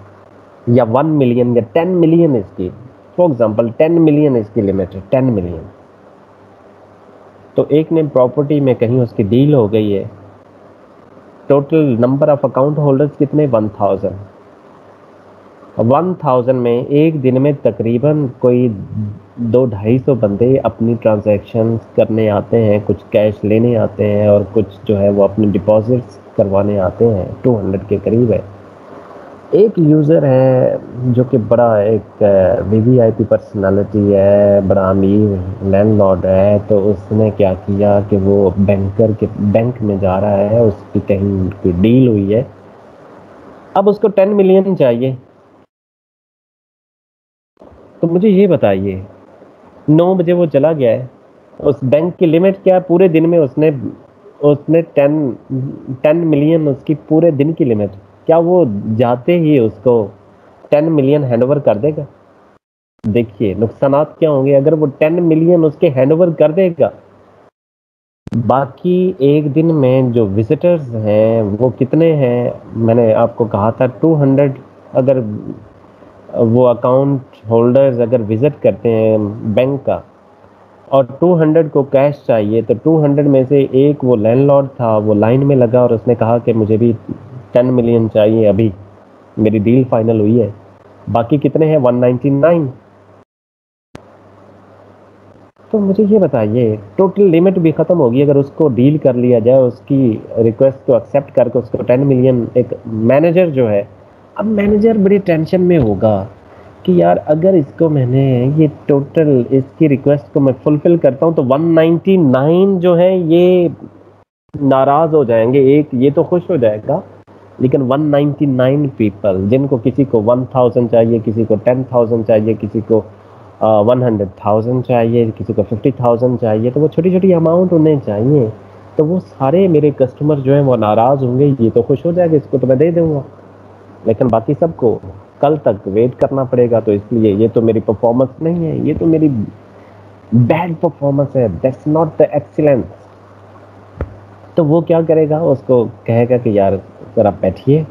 या 1 मिलियन या 10 मिलियन इसकी, फॉर एग्जांपल 10 मिलियन इसकी लिमिट है, 10 मिलियन। तो एक ने प्रॉपर्टी में कहीं उसकी डील हो गई है, total number of account holders कितने, 1000 में एक दिन में तकरीबन कोई 200-250 बंदे अपनी ट्रांजैक्शंस करने आते हैं, कुछ कैश लेने आते हैं और कुछ जो है वो अपने डिपॉजिट्स करवाने आते हैं, 200 के करीब है। एक यूज़र है जो कि बड़ा एक वीवीआईपी पर्सनालिटी है, बड़ा अमीर लैंडलॉर्ड है, तो उसने क्या किया कि वो बैंक में जा रहा है, उसकी कहीं कोई डील हुई है अब उसको 10 मिलियन चाहिए। तो मुझे ये बताइए, 9 बजे वो चला गया है, उस बैंक की लिमिट क्या है पूरे दिन में? उसने उसने 10 मिलियन उसकी पूरे दिन की लिमिट, क्या वो जाते ही उसको 10 मिलियन हैंडओवर कर देगा? देखिए नुकसानात क्या होंगे अगर वो 10 मिलियन उसके हैंडओवर कर देगा। बाकी एक दिन में जो विजिटर्स हैं वो कितने हैं? मैंने आपको कहा था 200। अगर वो अकाउंट होल्डर्स अगर विजिट करते हैं बैंक का और 200 को कैश चाहिए, तो 200 में से एक वो लैंडलॉर्ड था, वो लाइन में लगा और उसने कहा कि मुझे भी 10 मिलियन चाहिए, अभी मेरी डील फाइनल हुई है। बाकी कितने हैं? 199। तो मुझे ये बताइए, टोटल लिमिट भी ख़त्म होगी अगर उसको डील कर लिया जाए, उसकी रिक्वेस्ट को एक्सेप्ट करके उसको 10 मिलियन। एक मैनेजर जो है, अब मैनेजर बड़ी टेंशन में होगा कि यार अगर इसको मैंने ये टोटल इसकी रिक्वेस्ट को मैं फुलफिल करता हूँ तो 199 जो है ये नाराज़ हो जाएंगे। एक ये तो खुश हो जाएगा, लेकिन 199 पीपल, जिनको किसी को 1000 चाहिए, किसी को 10,000 चाहिए, किसी को 100,000 चाहिए, किसी को 50,000 चाहिए, तो वो छोटी छोटी अमाउंट उन्हें चाहिए। तो वो सारे मेरे कस्टमर जो हैं वो नाराज़ होंगे। ये तो खुश हो जाएगा, इसको तो मैं दे दूंगा, लेकिन बाकी सबको कल तक वेट करना पड़ेगा। तो इसलिए ये तो मेरी परफॉर्मेंस नहीं है, ये तो मेरी बैड परफॉर्मेंस है, दैट्स नॉट द एक्सीलेंस। तो वो क्या करेगा? उसको कहेगा कि यार जरा बैठिए,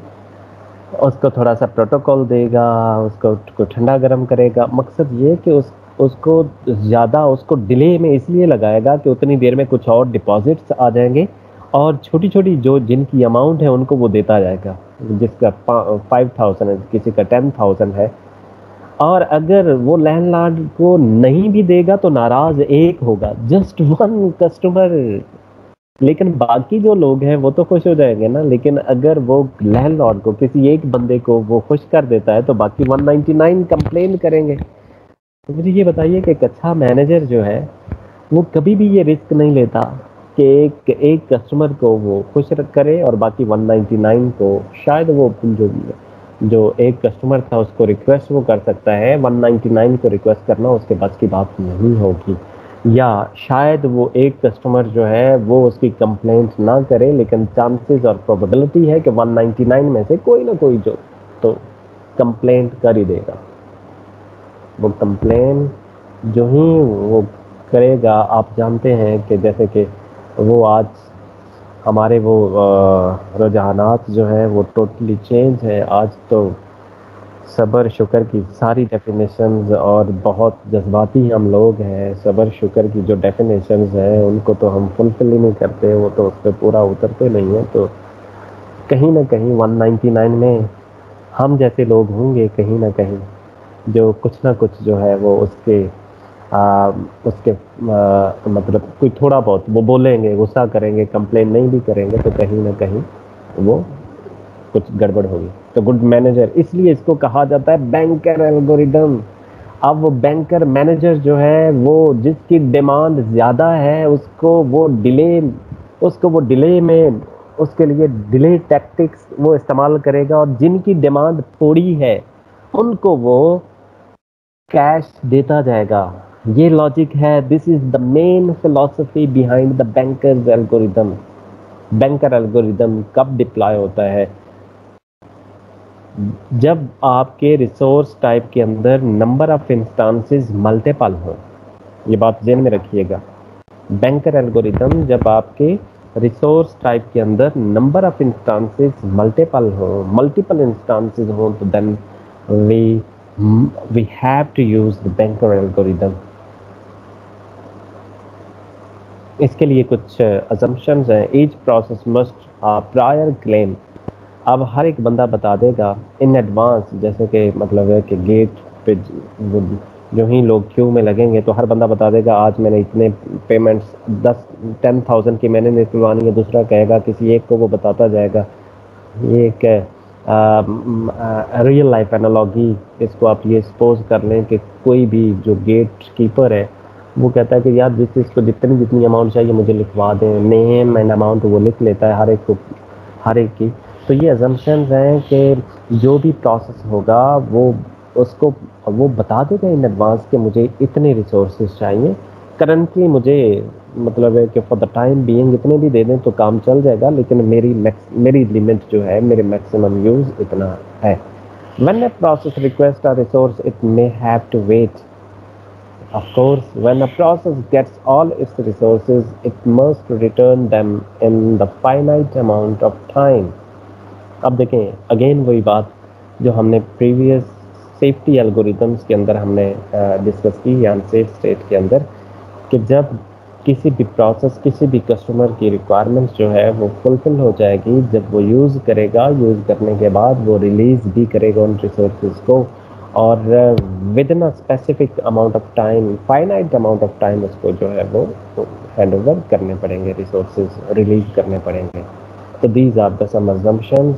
उसको थोड़ा सा प्रोटोकॉल देगा, उसको ठंडा गर्म करेगा। मकसद ये कि उसको ज़्यादा उसको डिले में इसलिए लगाएगा कि उतनी देर में कुछ और डिपॉजिट्स आ जाएंगे और छोटी छोटी जो जिनकी अमाउंट है उनको वो देता जाएगा। जिसका 5,000 है, किसी का 10,000 है। और अगर वो लैंडलॉर्ड को नहीं भी देगा तो नाराज एक होगा, जस्ट वन कस्टमर। लेकिन बाकी जो लोग हैं वो तो खुश हो जाएंगे ना। लेकिन अगर वो लैंडलॉर्ड को, किसी एक बंदे को वो खुश कर देता है तो बाकी 199 कंप्लेन करेंगे। तो मुझे ये बताइए कि एक अच्छा मैनेजर जो है वो कभी भी ये रिस्क नहीं लेता कि एक कस्टमर को वो खुश करे और बाकी 199 को, शायद वो जो जो एक कस्टमर था उसको रिक्वेस्ट वो कर सकता है, 199 को रिक्वेस्ट करना उसके बस की बात नहीं होगी। या शायद वो एक कस्टमर जो है वो उसकी कंप्लेंट ना करे, लेकिन चांसेस और प्रोबेबिलिटी है कि 199 में से कोई ना कोई जो तो कंप्लेंट कर ही देगा। वो कंप्लेन जो ही वो करेगा, आप जानते हैं कि जैसे कि वो आज हमारे वो रुझानात जो है वो टोटली चेंज है। आज तो सब्र शुक्र की सारी डेफिनेशंस, और बहुत जज्बाती हम लोग हैं, सब्र शुक्र की जो डेफिनेशंस हैं उनको तो हम फुलफिल ही नहीं करते, वो तो उस पर पूरा उतरते नहीं हैं। तो कहीं ना कहीं 199 में हम जैसे लोग होंगे कहीं ना कहीं, जो कुछ ना कुछ जो है वो उसके मतलब कोई थोड़ा बहुत वो बोलेंगे, गुस्सा करेंगे, कंप्लेन नहीं भी करेंगे, तो कहीं ना कहीं वो कुछ गड़बड़ होगी। तो गुड मैनेजर, इसलिए इसको कहा जाता है बैंकर एल्गोरिदम। अब वो बैंकर मैनेजर जो है वो जिसकी डिमांड ज़्यादा है उसको वो डिले में उसके लिए डिले टैक्टिक्स वो इस्तेमाल करेगा, और जिनकी डिमांड थोड़ी है उनको वो कैश देता जाएगा। ये लॉजिक है। This is the main philosophy behind the bankers algorithm. Banker algorithm कब डिप्लॉय होता है? जब आपके रिसोर्स टाइप के अंदर नंबर ऑफ इंस्टांसेस मल्टीपल हो। ये बात ध्यान में रखिएगा। बैंकर एल्गोरिदम जब आपके रिसोर्स टाइप के अंदर number of instances multiple instances हो, तो then we have to use the banker algorithm. इसके लिए कुछ असम्पशंस हैं। Each process must prior claim. अब हर एक बंदा बता देगा इन एडवांस, जैसे कि मतलब है कि गेट पे जो ही लोग क्यू में लगेंगे तो हर बंदा बता देगा आज मैंने इतने पेमेंट्स 10,000 की मैंने निकलवानी है। दूसरा कहेगा, किसी एक को वो बताता जाएगा। ये एक रियल लाइफ एनालॉजी, इसको आप ये सपोज कर लें कि कोई भी जो गेट कीपर है वो कहता है कि यार जिसको जितनी जितनी अमाउंट चाहिए मुझे लिखवा दें, नेम एंड अमाउंट वो लिख लेता है हर एक की। तो ये अजम्पशंस हैं कि जो भी प्रोसेस होगा वो बता देगा इन एडवांस कि मुझे इतने रिसोर्सेज चाहिए। करंटली मुझे मतलब है कि फॉर द टाइम बीइंग इतने भी दे दें तो काम चल जाएगा, लेकिन मेरी लिमिट जो है, मेरे मैक्सिमम यूज़ इतना है। When a process requests a resource, it may have to wait. Of course, when a process gets all its resources, it must return them in the finite amount of time. अब देखें again वही बात जो हमने previous safety algorithms के अंदर हमने discuss की, या अनसेफ स्टेट के अंदर, कि जब किसी भी प्रोसेस, किसी भी कस्टमर की रिक्वायरमेंट्स जो है वो फुलफिल हो जाएगी, जब वो यूज़ करेगा, यूज़ करने के बाद वो रिलीज़ भी करेगा उन रिसोर्सेज को, और with in a specific amount of time, finite amount of time उसको जो है वो हैंड ओवर करने पड़ेंगे, रिसोर्सेज रिलीज करने पड़ेंगे। तो these are the some assumptions.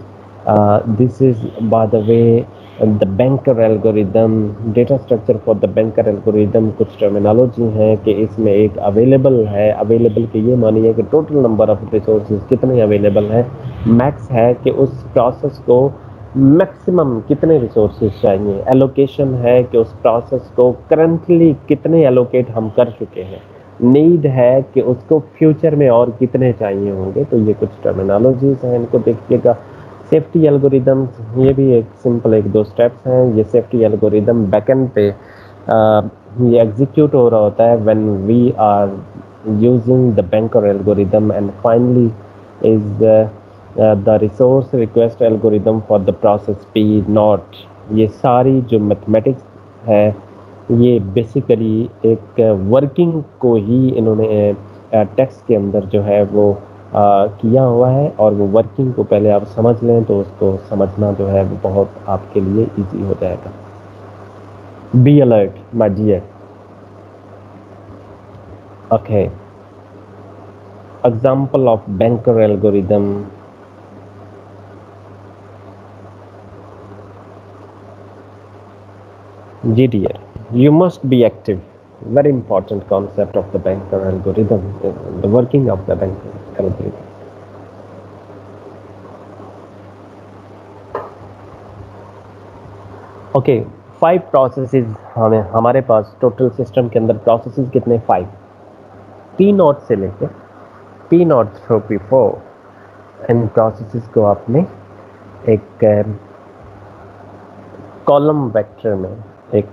This is by the way the banker algorithm, data structure for the banker algorithm. कुछ टर्मिनोलॉजी है कि इसमें एक अवेलेबल है, अवेलेबल के ये मानिए कि टोटल नंबर ऑफ रिसोर्सेज कितने अवेलेबल हैं, मैक्स है कि उस प्रोसेस को मैक्सिमम कितने रिसोर्सेज चाहिए, एलोकेशन है कि उस प्रोसेस को करंटली कितने एलोकेट हम कर चुके हैं, नीड है कि उसको फ्यूचर में और कितने चाहिए होंगे। तो ये कुछ टर्मिनोलॉजीज हैं, इनको देखिएगा। सेफ्टी एल्गोरिदम्स, ये भी एक सिंपल 1-2 स्टेप्स हैं। ये सेफ्टी एल्गोरिदम बैकएंड पे ये एग्जीक्यूट हो रहा होता है when we are using the banker algorithm, and finally is the resource request algorithm for the process P naught. ये सारी जो मैथमेटिक्स है ये बेसिकली एक वर्किंग को ही इन्होंने टेक्स्ट के अंदर जो है वो किया हुआ है, और वो वर्किंग को पहले आप समझ लें तो उसको समझना जो है वो बहुत आपके लिए इजी हो जाएगा। Be alert my dear. Okay, example of banker algorithm. जी dear, you must be active. Very important concept of the banker algorithm, the working of the banker algorithm. Okay, 5 processes हमारे पास टोटल सिस्टम के अंदर processes कितने? 5। P not से लेकर P not through P4 in processes को आपने एक column vector में एक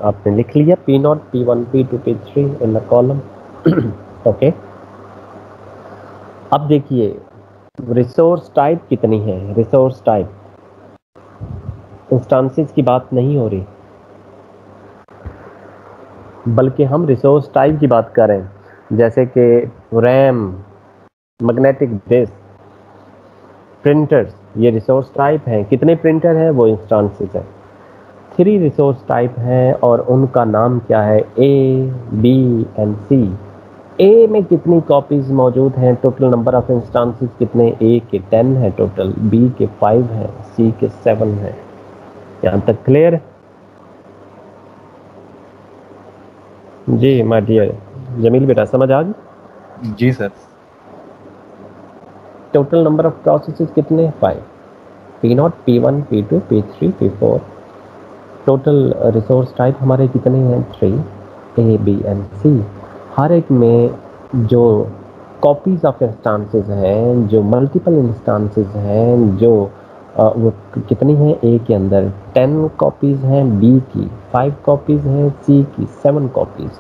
आपने लिख लिया, P0, P1, P2, P3 in the column. Okay, अब देखिए रिसोर्स टाइप कितनी है। रिसोर्स टाइप इंस्टांसेस की बात नहीं हो रही, बल्कि हम रिसोर्स टाइप की बात कर रहे हैं, जैसे कि रैम, मैग्नेटिक डिस्क, प्रिंटर्स, ये रिसोर्स टाइप हैं। कितने प्रिंटर हैं? वो इंस्टांसेस हैं। 3 रिसोर्स टाइप हैं और उनका नाम क्या है? ए, बी एंड सी। ए में कितनी कॉपीज मौजूद हैं? टोटल नंबर ऑफ इंस्टांसेस कितने? ए के 10 है टोटल, बी के 5 है, सी के 7 है। यहाँ तक क्लियर? जी माय डियर जमील बेटा, समझ आ गई? जी sir. Total number of processes कितने? 5। P0, P1, P2, P3, P4। Total resource type हमारे कितने हैं? 3, ए, बी एंड सी। हर एक में जो कॉपीज ऑफ इंस्टांसेस हैं, जो मल्टीपल इंस्टांसेस हैं, जो वो कितनी हैं? ए के अंदर 10 कॉपीज हैं, बी की 5 कॉपीज हैं, सी की 7 कॉपीज।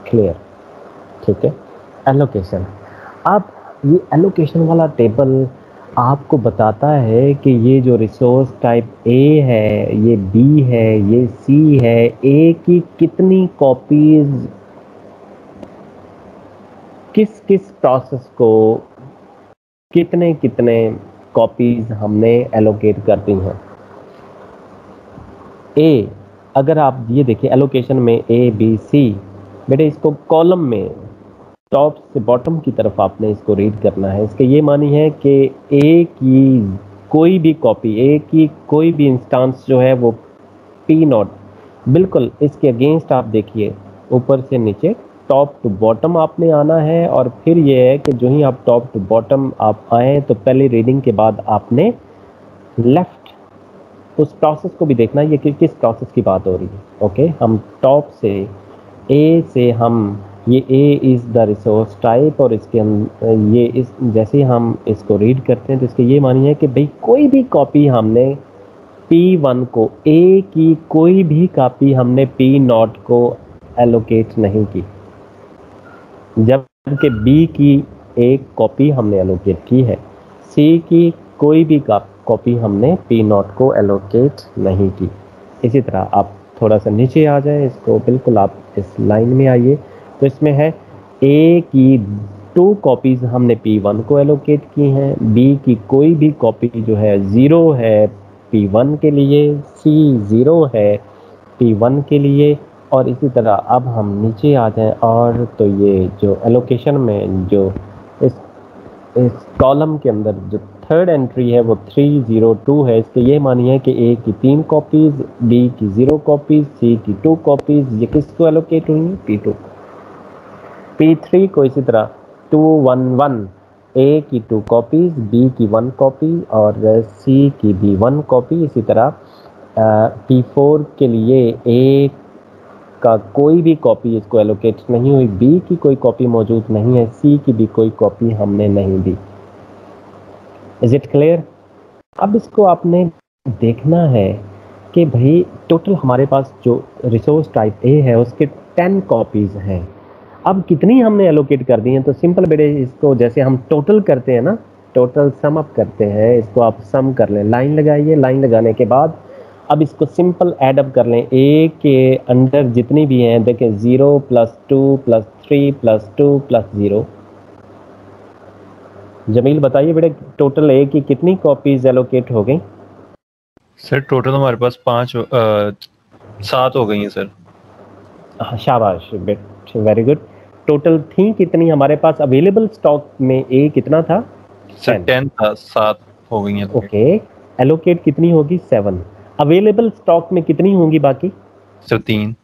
क्लियर? ठीक है। एलोकेशन, अब ये एलोकेशन वाला टेबल आपको बताता है कि ये जो रिसोर्स टाइप ए है, ये बी है, ये सी है, ए की कितनी कॉपीज किस किस प्रोसेस को कितने कितने कॉपीज हमने एलोकेट कर दी हैं। ए, अगर आप ये देखिए एलोकेशन में ए बी सी, बेटे इसको कॉलम में टॉप से बॉटम की तरफ आपने इसको रीड करना है। इसके ये मानी है कि ए की कोई भी कॉपी, ए की कोई भी इंस्टांस जो है वो P0, बिल्कुल इसके अगेंस्ट आप देखिए ऊपर से नीचे टॉप टू बॉटम आपने आना है, और फिर ये है कि जो ही आप टॉप टू बॉटम आप आए तो पहली रीडिंग के बाद आपने लेफ्ट उस प्रोसेस को भी देखना है, ये किस प्रोसेस की बात हो रही है। ओके, हम टॉप से ए से हम ये A is the resource type, और इसके हम ये इस जैसे हम इसको रीड करते हैं तो इसके ये मानिए कि भाई कोई भी कॉपी हमने P1 को, ए की कोई भी कॉपी हमने P0 को एलोकेट नहीं की, जबकि बी की एक कॉपी हमने एलोकेट की है, सी की कोई भी कॉपी हमने P0 को एलोकेट नहीं की। इसी तरह आप थोड़ा सा नीचे आ जाए, इसको बिल्कुल आप इस लाइन में आइए, तो इसमें है ए की 2 कॉपीज हमने P1 को एलोकेट की हैं, बी की कोई भी कॉपी जो है 0 है P1 के लिए, सी 0 है P1 के लिए, और इसी तरह अब हम नीचे आ जाएं, और तो ये जो एलोकेशन में जो इस कॉलम के अंदर जो थर्ड एंट्री है वो 302 है। इसके ये मानिए कि ए की 3 कॉपीज, बी की 0 कॉपीज, सी की 2 कॉपीज, ये किसको एलोकेट हुई हैं? P2। P3 को इसी तरह 211, ए की 2 कॉपीज, बी की 1 कॉपी और सी की भी 1 कॉपी। इसी तरह P4 के लिए ए का कोई भी कॉपी इसको एलोकेट नहीं हुई, बी की कोई कॉपी मौजूद नहीं है, सी की भी कोई कॉपी हमने नहीं दी। Is it clear? अब इसको आपने देखना है कि भाई टोटल हमारे पास जो रिसोर्स टाइप ए है उसके 10 कॉपीज हैं। अब कितनी हमने एलोकेट कर दी हैं? तो सिंपल बेटे, इसको जैसे हम टोटल करते हैं ना, टोटल सम अप करते हैं, इसको आप सम कर लें, लाइन लगाइए, लाइन लगाने के बाद अब इसको सिंपल ऐड अप कर लें। ए के अंडर जितनी भी हैं देखें, 0 + 2 + 3 + 2 + 0। जमील बताइए बेटे, टोटल ए की कितनी कॉपीज एलोकेट हो गई? सर टोटल हमारे पास 7 हो गई हैं सर। शाबाश बेटे, वेरी गुड। टोटल थी कितनी हमारे पास अवेलेबल स्टॉक में? ए कितना था? सर 10 था, 7 हो गई हैं। ओके, एलोकेट कितनी होगी? 7। अवेलेबल स्टॉक में कितनी होंगी बाकी? सर 3।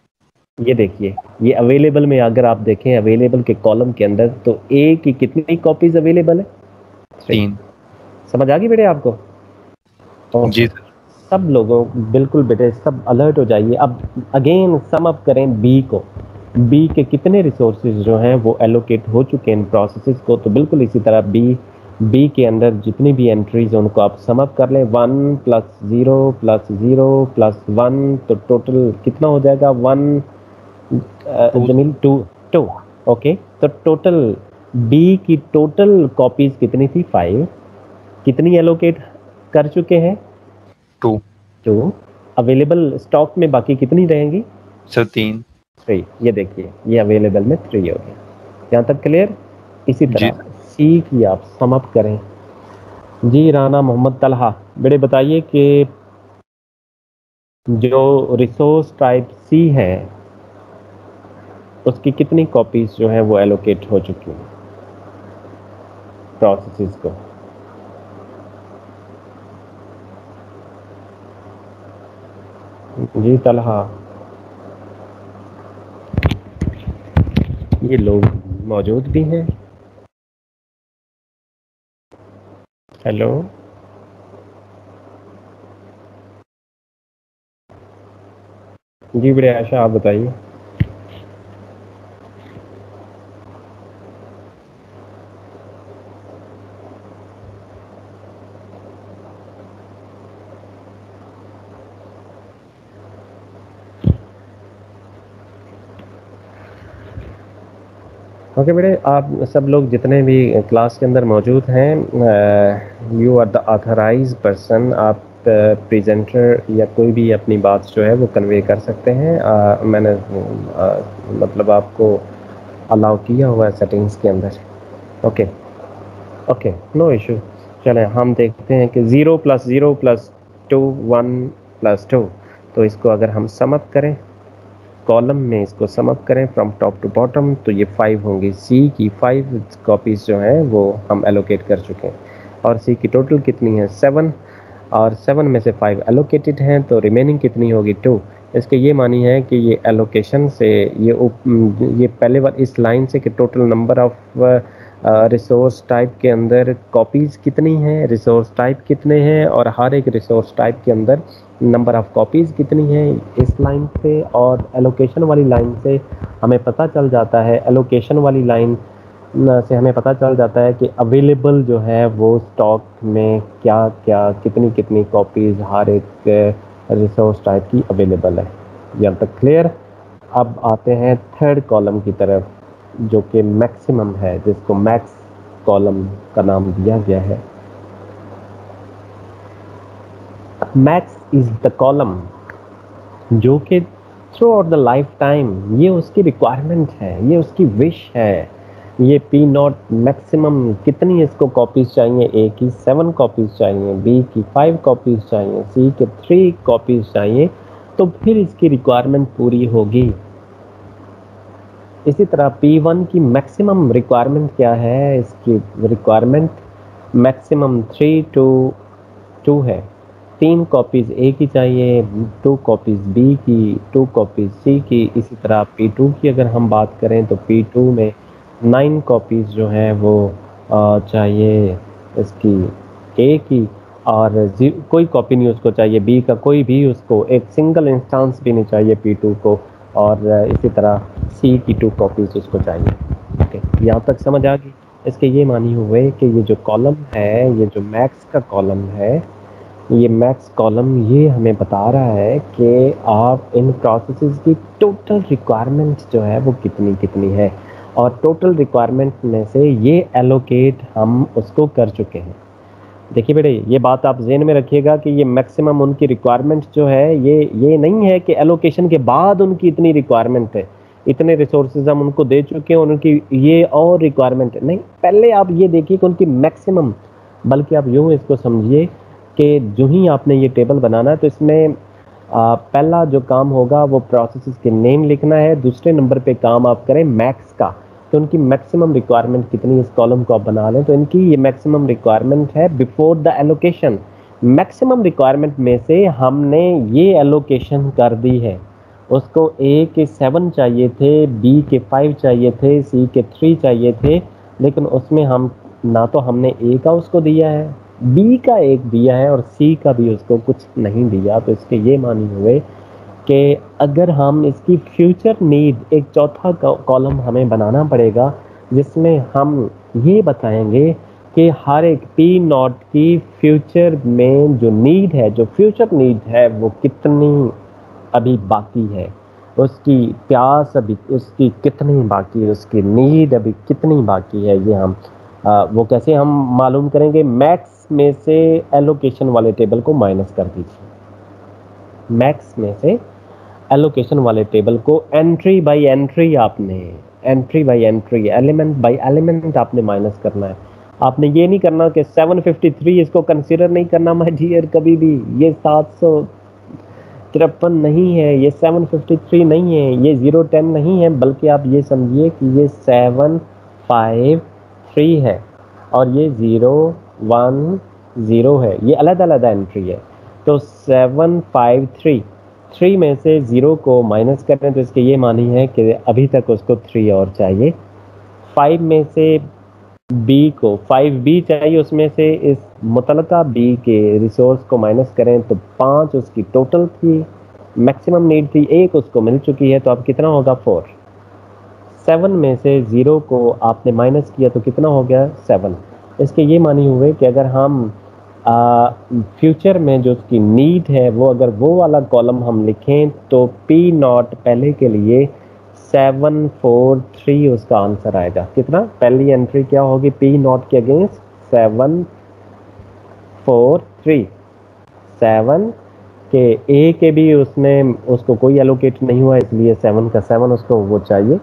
ये देखिए, ये अवेलेबल में अगर आप देखें अवेलेबल के कॉलम के अंदर, तो ए की कितनी कॉपीज अवेलेबल है? 3। समझ आ गई बेटे आपको? जी सर। सब लोगों बिल्कुल बेटे सब अलर्ट हो जाइए। अब अगेन सम अप करें बी को, बी के कितने रिसोर्सेज जो हैं वो एलोकेट हो चुके हैं इन प्रोसेसेस को, तो बिल्कुल इसी तरह बी के अंदर जितनी भी एंट्रीज उनको आप सम अप कर लें। 1 + 0 + 0 + 1, तो टोटल कितना हो जाएगा? 1 जमील 2। ओके, तो टोटल बी की टोटल कॉपीज कितनी थी? 5। कितनी एलोकेट कर चुके हैं? 2। अवेलेबल स्टॉक में बाकी कितनी रहेंगी? सर 3। ये देखिए, ये अवेलेबल में 3 हो गया। यहाँ तक क्लियर? इसी तरह सी की आप सम अप करें। जी राना मोहम्मद तलहा, बेटे बताइए कि जो रिसोर्स टाइप सी है उसकी कितनी कॉपीज जो है वो एलोकेट हो चुकी हैं प्रोसेसेस को? जी तलहा, ये लोग मौजूद भी हैं। हेलो, जी बड़े आशा, आप बताइए। ओके बेटे, आप सब लोग जितने भी क्लास के अंदर मौजूद हैं, you are the authorized person. आप प्रेजेंटर या कोई भी अपनी बात जो है वो कन्वे कर सकते हैं। मैंने मतलब आपको अलाउ किया हुआ है सेटिंग्स के अंदर। Okay okay, no issue. चलें हम देखते हैं कि 0 + 0 + 2 1 + 2, तो इसको अगर हम सम अप करें कॉलम में, इसको सम अप करें फ्रॉम टॉप टू बॉटम, तो ये 5 होंगी। सी की 5 कॉपीज़ जो हैं वो हम एलोकेट कर चुके हैं, और सी की टोटल कितनी है? 7, और 7 में से 5 एलोकेटेड हैं, तो रिमेनिंग कितनी होगी? 2। इसके ये मानी है कि ये एलोकेशन से ये पहले बार इस लाइन से कि total number of resource type के अंदर कॉपीज़ कितनी हैं, रिसोर्स टाइप कितने हैं और हर एक रिसोर्स टाइप के अंदर नंबर ऑफ कॉपीज़ कितनी हैं, इस लाइन से और एलोकेशन वाली लाइन से हमें पता चल जाता है। एलोकेशन वाली लाइन से हमें पता चल जाता है कि अवेलेबल जो है वो स्टॉक में क्या क्या कितनी कितनी कॉपीज़ हर एक रिसोर्स टाइप की अवेलेबल है। यहाँ तक क्लियर। अब आते हैं थर्ड कॉलम की तरफ जो कि मैक्सिमम है, जिसको मैक्स कॉलम का नाम दिया गया है। मैक्स इज द कॉलम जो कि through out the life time ये उसकी रिक्वायरमेंट है, ये उसकी विश है। ये पी नॉट मैक्सिमम कितनी इसको कॉपीज़ चाहिए, ए की 7 कॉपीज़ चाहिए, बी की 5 कॉपीज़ चाहिए, सी के 3 कॉपीज़ चाहिए, तो फिर इसकी रिक्वायरमेंट पूरी होगी। इसी तरह P1 की मैक्सिमम रिक्वायरमेंट क्या है, इसकी रिक्वायरमेंट मैक्सिमम 3 to 2 है। 3 कॉपीज़ ए की चाहिए, 2 कॉपीज़ बी की, 2 कॉपीज़ सी की। इसी तरह P2 की अगर हम बात करें तो P2 में 9 कॉपीज़ जो हैं वो चाहिए इसकी ए की, और कोई कॉपी नहीं उसको चाहिए बी का, कोई भी उसको एक सिंगल इंस्टांस भी नहीं चाहिए P2 को, और इसी तरह सी की 2 कॉपीज़ उसको चाहिए। ओके, यहाँ तक समझ आ गई। इसके ये मानी हुए कि ये जो कॉलम है, ये जो मैक्स का कॉलम है, ये मैक्स कॉलम ये हमें बता रहा है कि आप इन प्रोसेसेस की टोटल रिक्वायरमेंट जो है वो कितनी कितनी है, और टोटल रिक्वायरमेंट में से ये एलोकेट हम उसको कर चुके हैं। देखिए बेटे, ये बात आप ज़हन में रखिएगा कि ये मैक्सिमम उनकी रिक्वायरमेंट जो है, ये नहीं है कि एलोकेशन के बाद उनकी इतनी रिक्वायरमेंट है, इतने रिसोर्सेज हम उनको दे चुके हैं, उनकी ये और रिक्वायरमेंट है। नहीं, पहले आप ये देखिए कि उनकी मैक्सिमम, बल्कि आप यूँ इसको समझिए कि जो ही आपने ये टेबल बनाना है तो इसमें पहला जो काम होगा वो प्रोसेसेस के नेम लिखना है, दूसरे नंबर पे काम आप करें मैक्स का। तो उनकी मैक्सिमम रिक्वायरमेंट कितनी, इस कॉलम को आप बना लें तो इनकी ये मैक्सिमम रिक्वायरमेंट है before the allocation. Maximum requirement में से हमने ये एलोकेशन कर दी है। उसको ए के 7 चाहिए थे, बी के 5 चाहिए थे, सी के 3 चाहिए थे, लेकिन उसमें हम ना तो हमने ए का उसको दिया है, बी का 1 दिया है और सी का भी उसको कुछ नहीं दिया। तो इसके ये मानी हुए कि अगर हम इसकी फ्यूचर नीड, एक चौथा कॉलम हमें बनाना पड़ेगा जिसमें हम ये बताएंगे कि हर एक पी नॉट की फ्यूचर में जो नीड है, जो फ्यूचर नीड है वो कितनी अभी बाकी है, उसकी प्यास अभी उसकी कितनी बाकी है, उसकी नीड अभी कितनी बाकी है। ये हम वो कैसे हम मालूम करेंगे, मैक्स में से एलोकेशन वाले टेबल को माइनस कर दीजिए। मैक्स में से एलोकेशन वाले टेबल को एंट्री बाय एंट्री, आपने entry by entry, element by element आपने माइनस करना है। आपने ये नहीं करना कि 753 इसको कंसीडर नहीं करना माय डियर कभी भी। ये 753 नहीं है, ये 753 नहीं है, ये 010 नहीं है, बल्कि आप ये समझिए कि ये 753 है और ये 010 है। ये अलग अलग एंट्री है। तो 753 में से 0 को माइनस करें तो इसके ये मानी है कि अभी तक उसको 3 और चाहिए। 5 में से बी को 5B चाहिए, उसमें से इस मुतलका बी के रिसोर्स को माइनस करें तो 5 उसकी टोटल थी, मैक्सिमम नीड थी, 1 उसको मिल चुकी है, तो अब कितना होगा 4। 7 में से 0 को आपने माइनस किया तो कितना हो गया 7। इसके ये मानी हुए कि अगर हम फ्यूचर में जो उसकी नीड है वो अगर वो वाला कॉलम हम लिखें तो पी नॉट पहले के लिए 743 उसका आंसर आएगा। कितना, पहली एंट्री क्या होगी पी नॉट के अगेंस्ट 743। 7 के ए के भी उसमें उसको कोई एलोकेट नहीं हुआ, इसलिए 7 का 7 उसको वो चाहिए।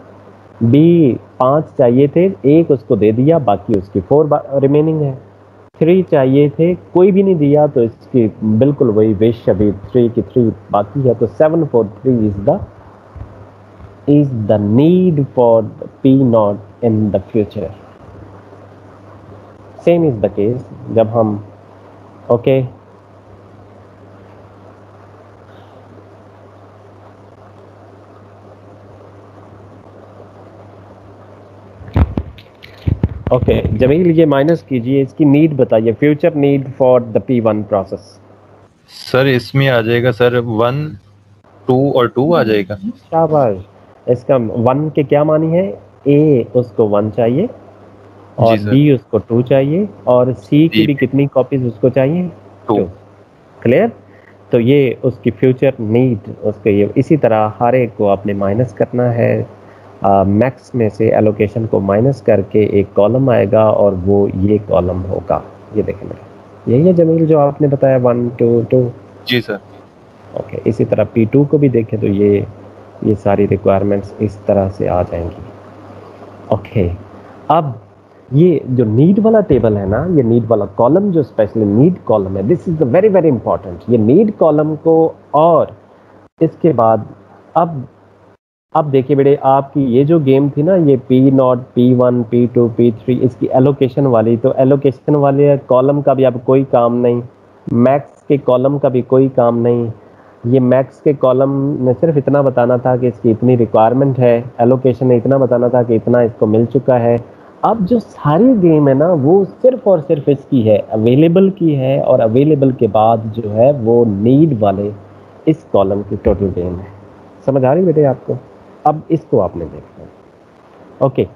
बी 5 चाहिए थे, 1 उसको दे दिया, बाकी उसकी 4 रिमेनिंग है। 3 चाहिए थे, कोई भी नहीं दिया, तो इसकी बिल्कुल वही विश अभी 3 की 3 बाकी है। तो 743 is the need for P naught in the future. Same is the case जब हम ओके जमील, ये माइनस कीजिए, इसकी नीड बताइए, future need for the P1 process. Sir इसमें आ जाएगा सर 1 2 और 2 आ जाएगा। शाबाश। इसका 1 के क्या मानी है? ए उसको 1 चाहिए जी और सर। बी उसको 2 चाहिए और सी की डी भी कितनी कॉपीज उसको चाहिए? 2। 2। क्लियर? तो ये उसकी फ्यूचर नीड, उसके ये इसी तरह हर एक को आपने माइनस करना है। मैक्स में से एलोकेशन को माइनस करके एक कॉलम आएगा और वो ये कॉलम होगा। ये देखें मेरा, यही है जमील जो आपने बताया 1 2 2। जी सर। ओके, इसी तरह P2 को भी देखें तो ये सारी रिक्वायरमेंट्स इस तरह से आ जाएंगी। ओके, अब ये जो नीड वाला टेबल है ना, ये नीड वाला कॉलम जो स्पेशली नीड कॉलम है, this is the very very important. ये नीड कॉलम को, और इसके बाद अब देखिए बेटे, आपकी ये जो गेम थी ना, ये P0 P1 P2 P3, इसकी एलोकेशन वाली, तो एलोकेशन वाले कॉलम का भी अब कोई काम नहीं, मैक्स के कॉलम का भी कोई काम नहीं। ये मैक्स के कॉलम ने सिर्फ इतना बताना था कि इसकी इतनी रिक्वायरमेंट है, एलोकेशन ने इतना बताना था कि इतना इसको मिल चुका है। अब जो सारी गेम है ना, वो सिर्फ और सिर्फ इसकी है, अवेलेबल की है, और अवेलेबल के बाद जो है वो नीड वाले इस कॉलम की टोटल गेम है। समझ आ रही बेटे आपको? अब इसको आपने देखना है। ओके,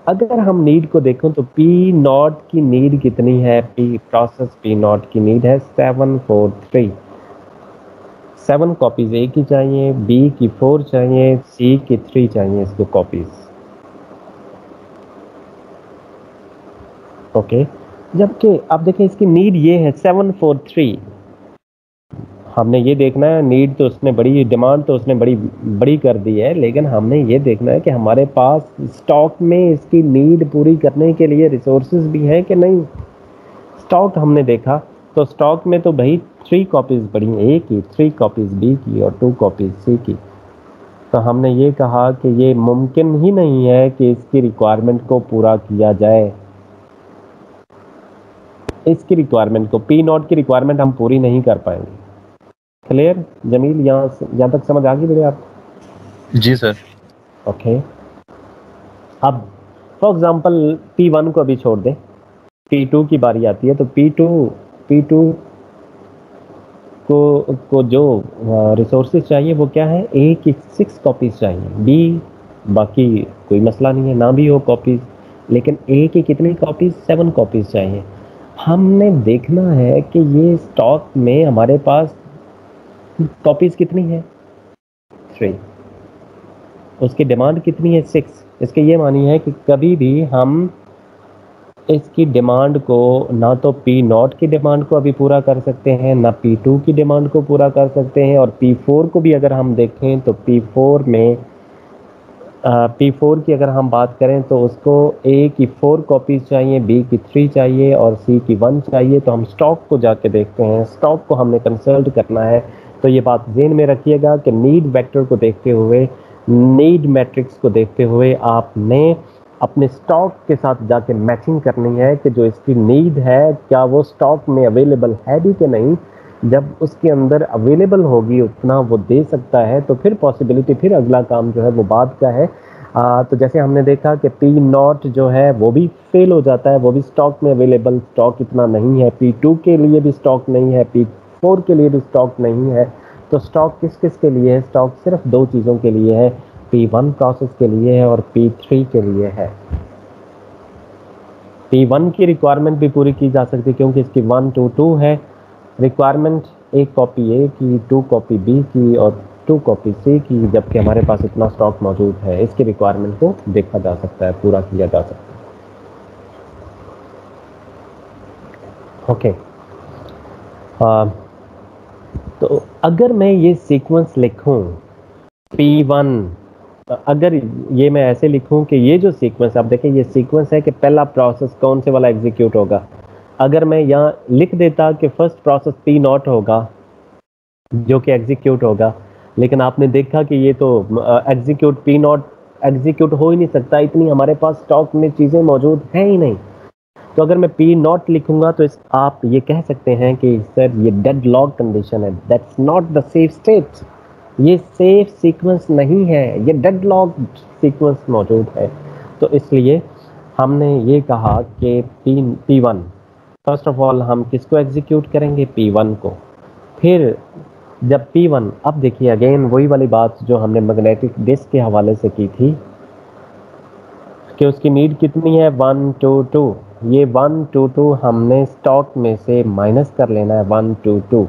अगर हम नीड को देखें तो P0 की नीड कितनी है? प्रोसेस P0 की नीड है 743। 7 कॉपीज ए की चाहिए, बी की 4 चाहिए, सी की 3 चाहिए इसको कॉपीज। ओके, जबकि अब देखें इसकी नीड ये है 743। हमने ये देखना है, नीड तो उसने बड़ी, डिमांड तो उसने बड़ी बड़ी कर दी है, लेकिन हमने ये देखना है कि हमारे पास स्टॉक में इसकी नीड पूरी करने के लिए रिसोर्सेज भी हैं कि नहीं। स्टॉक हमने देखा तो स्टॉक में तो भाई 3 कॉपीज पड़ी हैं, ए की, 3 कॉपीज बी की और 2 कॉपीज सी की। तो हमने ये कहा कि ये मुमकिन ही नहीं है कि इसकी रिक्वायरमेंट को पूरा किया जाए। इसकी रिक्वायरमेंट को, P0 की रिक्वायरमेंट हम पूरी नहीं कर पाएंगे। क्लियर जमील? यहाँ तक समझ आ गई मेरे आप? जी सर। ओके, अब फॉर एग्जांपल P1 को अभी छोड़ दें, P2 की बारी आती है, तो P2 को जो रिसोर्सेज चाहिए वो क्या है? ए की 6 कॉपीज चाहिए, बी बाकी कोई मसला नहीं है, ना भी हो कॉपीज, लेकिन ए की कितनी कॉपीज? 7 कॉपीज चाहिए। हमने देखना है कि ये स्टॉक में हमारे पास कॉपीज कितनी है? 3। उसकी डिमांड कितनी है? 6। इसके ये मानी है कि कभी भी हम इसकी डिमांड को ना तो P0 की डिमांड को अभी पूरा कर सकते हैं, ना P2 की डिमांड को पूरा कर सकते हैं, और P4 को भी अगर हम देखें तो P4 में P4 की अगर हम बात करें तो उसको A की 4 कॉपीज चाहिए, B की 3 चाहिए और C की 1 चाहिए। तो हम स्टॉक को जाके देखते हैं, स्टॉक को हमने कंसल्ट करना है। तो ये बात ज़हन में रखिएगा कि नीड वेक्टर को देखते हुए, नीड मैट्रिक्स को देखते हुए आपने अपने स्टॉक के साथ जाके मैचिंग करनी है कि जो इसकी नीड है क्या वो स्टॉक में अवेलेबल है भी कि नहीं। जब उसके अंदर अवेलेबल होगी उतना वो दे सकता है तो फिर पॉसिबिलिटी, फिर अगला काम जो है वो बात का है। तो जैसे हमने देखा कि P0 जो है वो भी फेल हो जाता है, वो भी स्टॉक में अवेलेबल स्टॉक इतना नहीं है, P2 के लिए भी स्टॉक नहीं है, P4 के लिए भी स्टॉक नहीं है। तो स्टॉक किस किस के लिए है? स्टॉक सिर्फ 2 चीज़ों के लिए है, P1 प्रोसेस के लिए है और P3 के लिए है। P1 की रिक्वायरमेंट भी पूरी की जा सकती है क्योंकि इसकी 1 2 2 है रिक्वायरमेंट, 1 कॉपी ए की, 2 कॉपी बी की और 2 कॉपी सी की, जबकि हमारे पास इतना स्टॉक मौजूद है। इसकी रिक्वायरमेंट को देखा जा सकता है, पूरा किया जा सकता है। ओके, तो अगर मैं ये सीक्वेंस लिखूं P1, अगर ये मैं ऐसे लिखूं कि ये जो सीक्वेंस, आप देखें ये सीक्वेंस है कि पहला प्रोसेस कौन से वाला एग्जीक्यूट होगा। अगर मैं यहाँ लिख देता कि फर्स्ट प्रोसेस P0 होगा जो कि एग्जीक्यूट होगा, लेकिन आपने देखा कि ये तो एग्जीक्यूट P0 एग्जीक्यूट हो ही नहीं सकता, इतनी हमारे पास स्टॉक में चीज़ें मौजूद हैं ही नहीं। तो अगर मैं P0 लिखूंगा तो आप ये कह सकते हैं कि सर ये डेड लॉक कंडीशन है, that's not the safe state, ये सेफ सीक्वेंस नहीं है, ये डेड लॉक सीक्वेंस मौजूद है। तो इसलिए हमने ये कहा कि P1, फर्स्ट ऑफ ऑल हम किसको एग्जीक्यूट करेंगे, P1 को। फिर जब P1, अब देखिए अगेन वही वाली बात जो हमने मैग्नेटिक डिस्क के हवाले से की थी कि उसकी नीड कितनी है, 1 2 2। ये 1 2 2 हमने स्टॉक में से माइनस कर लेना है, 1 2 2।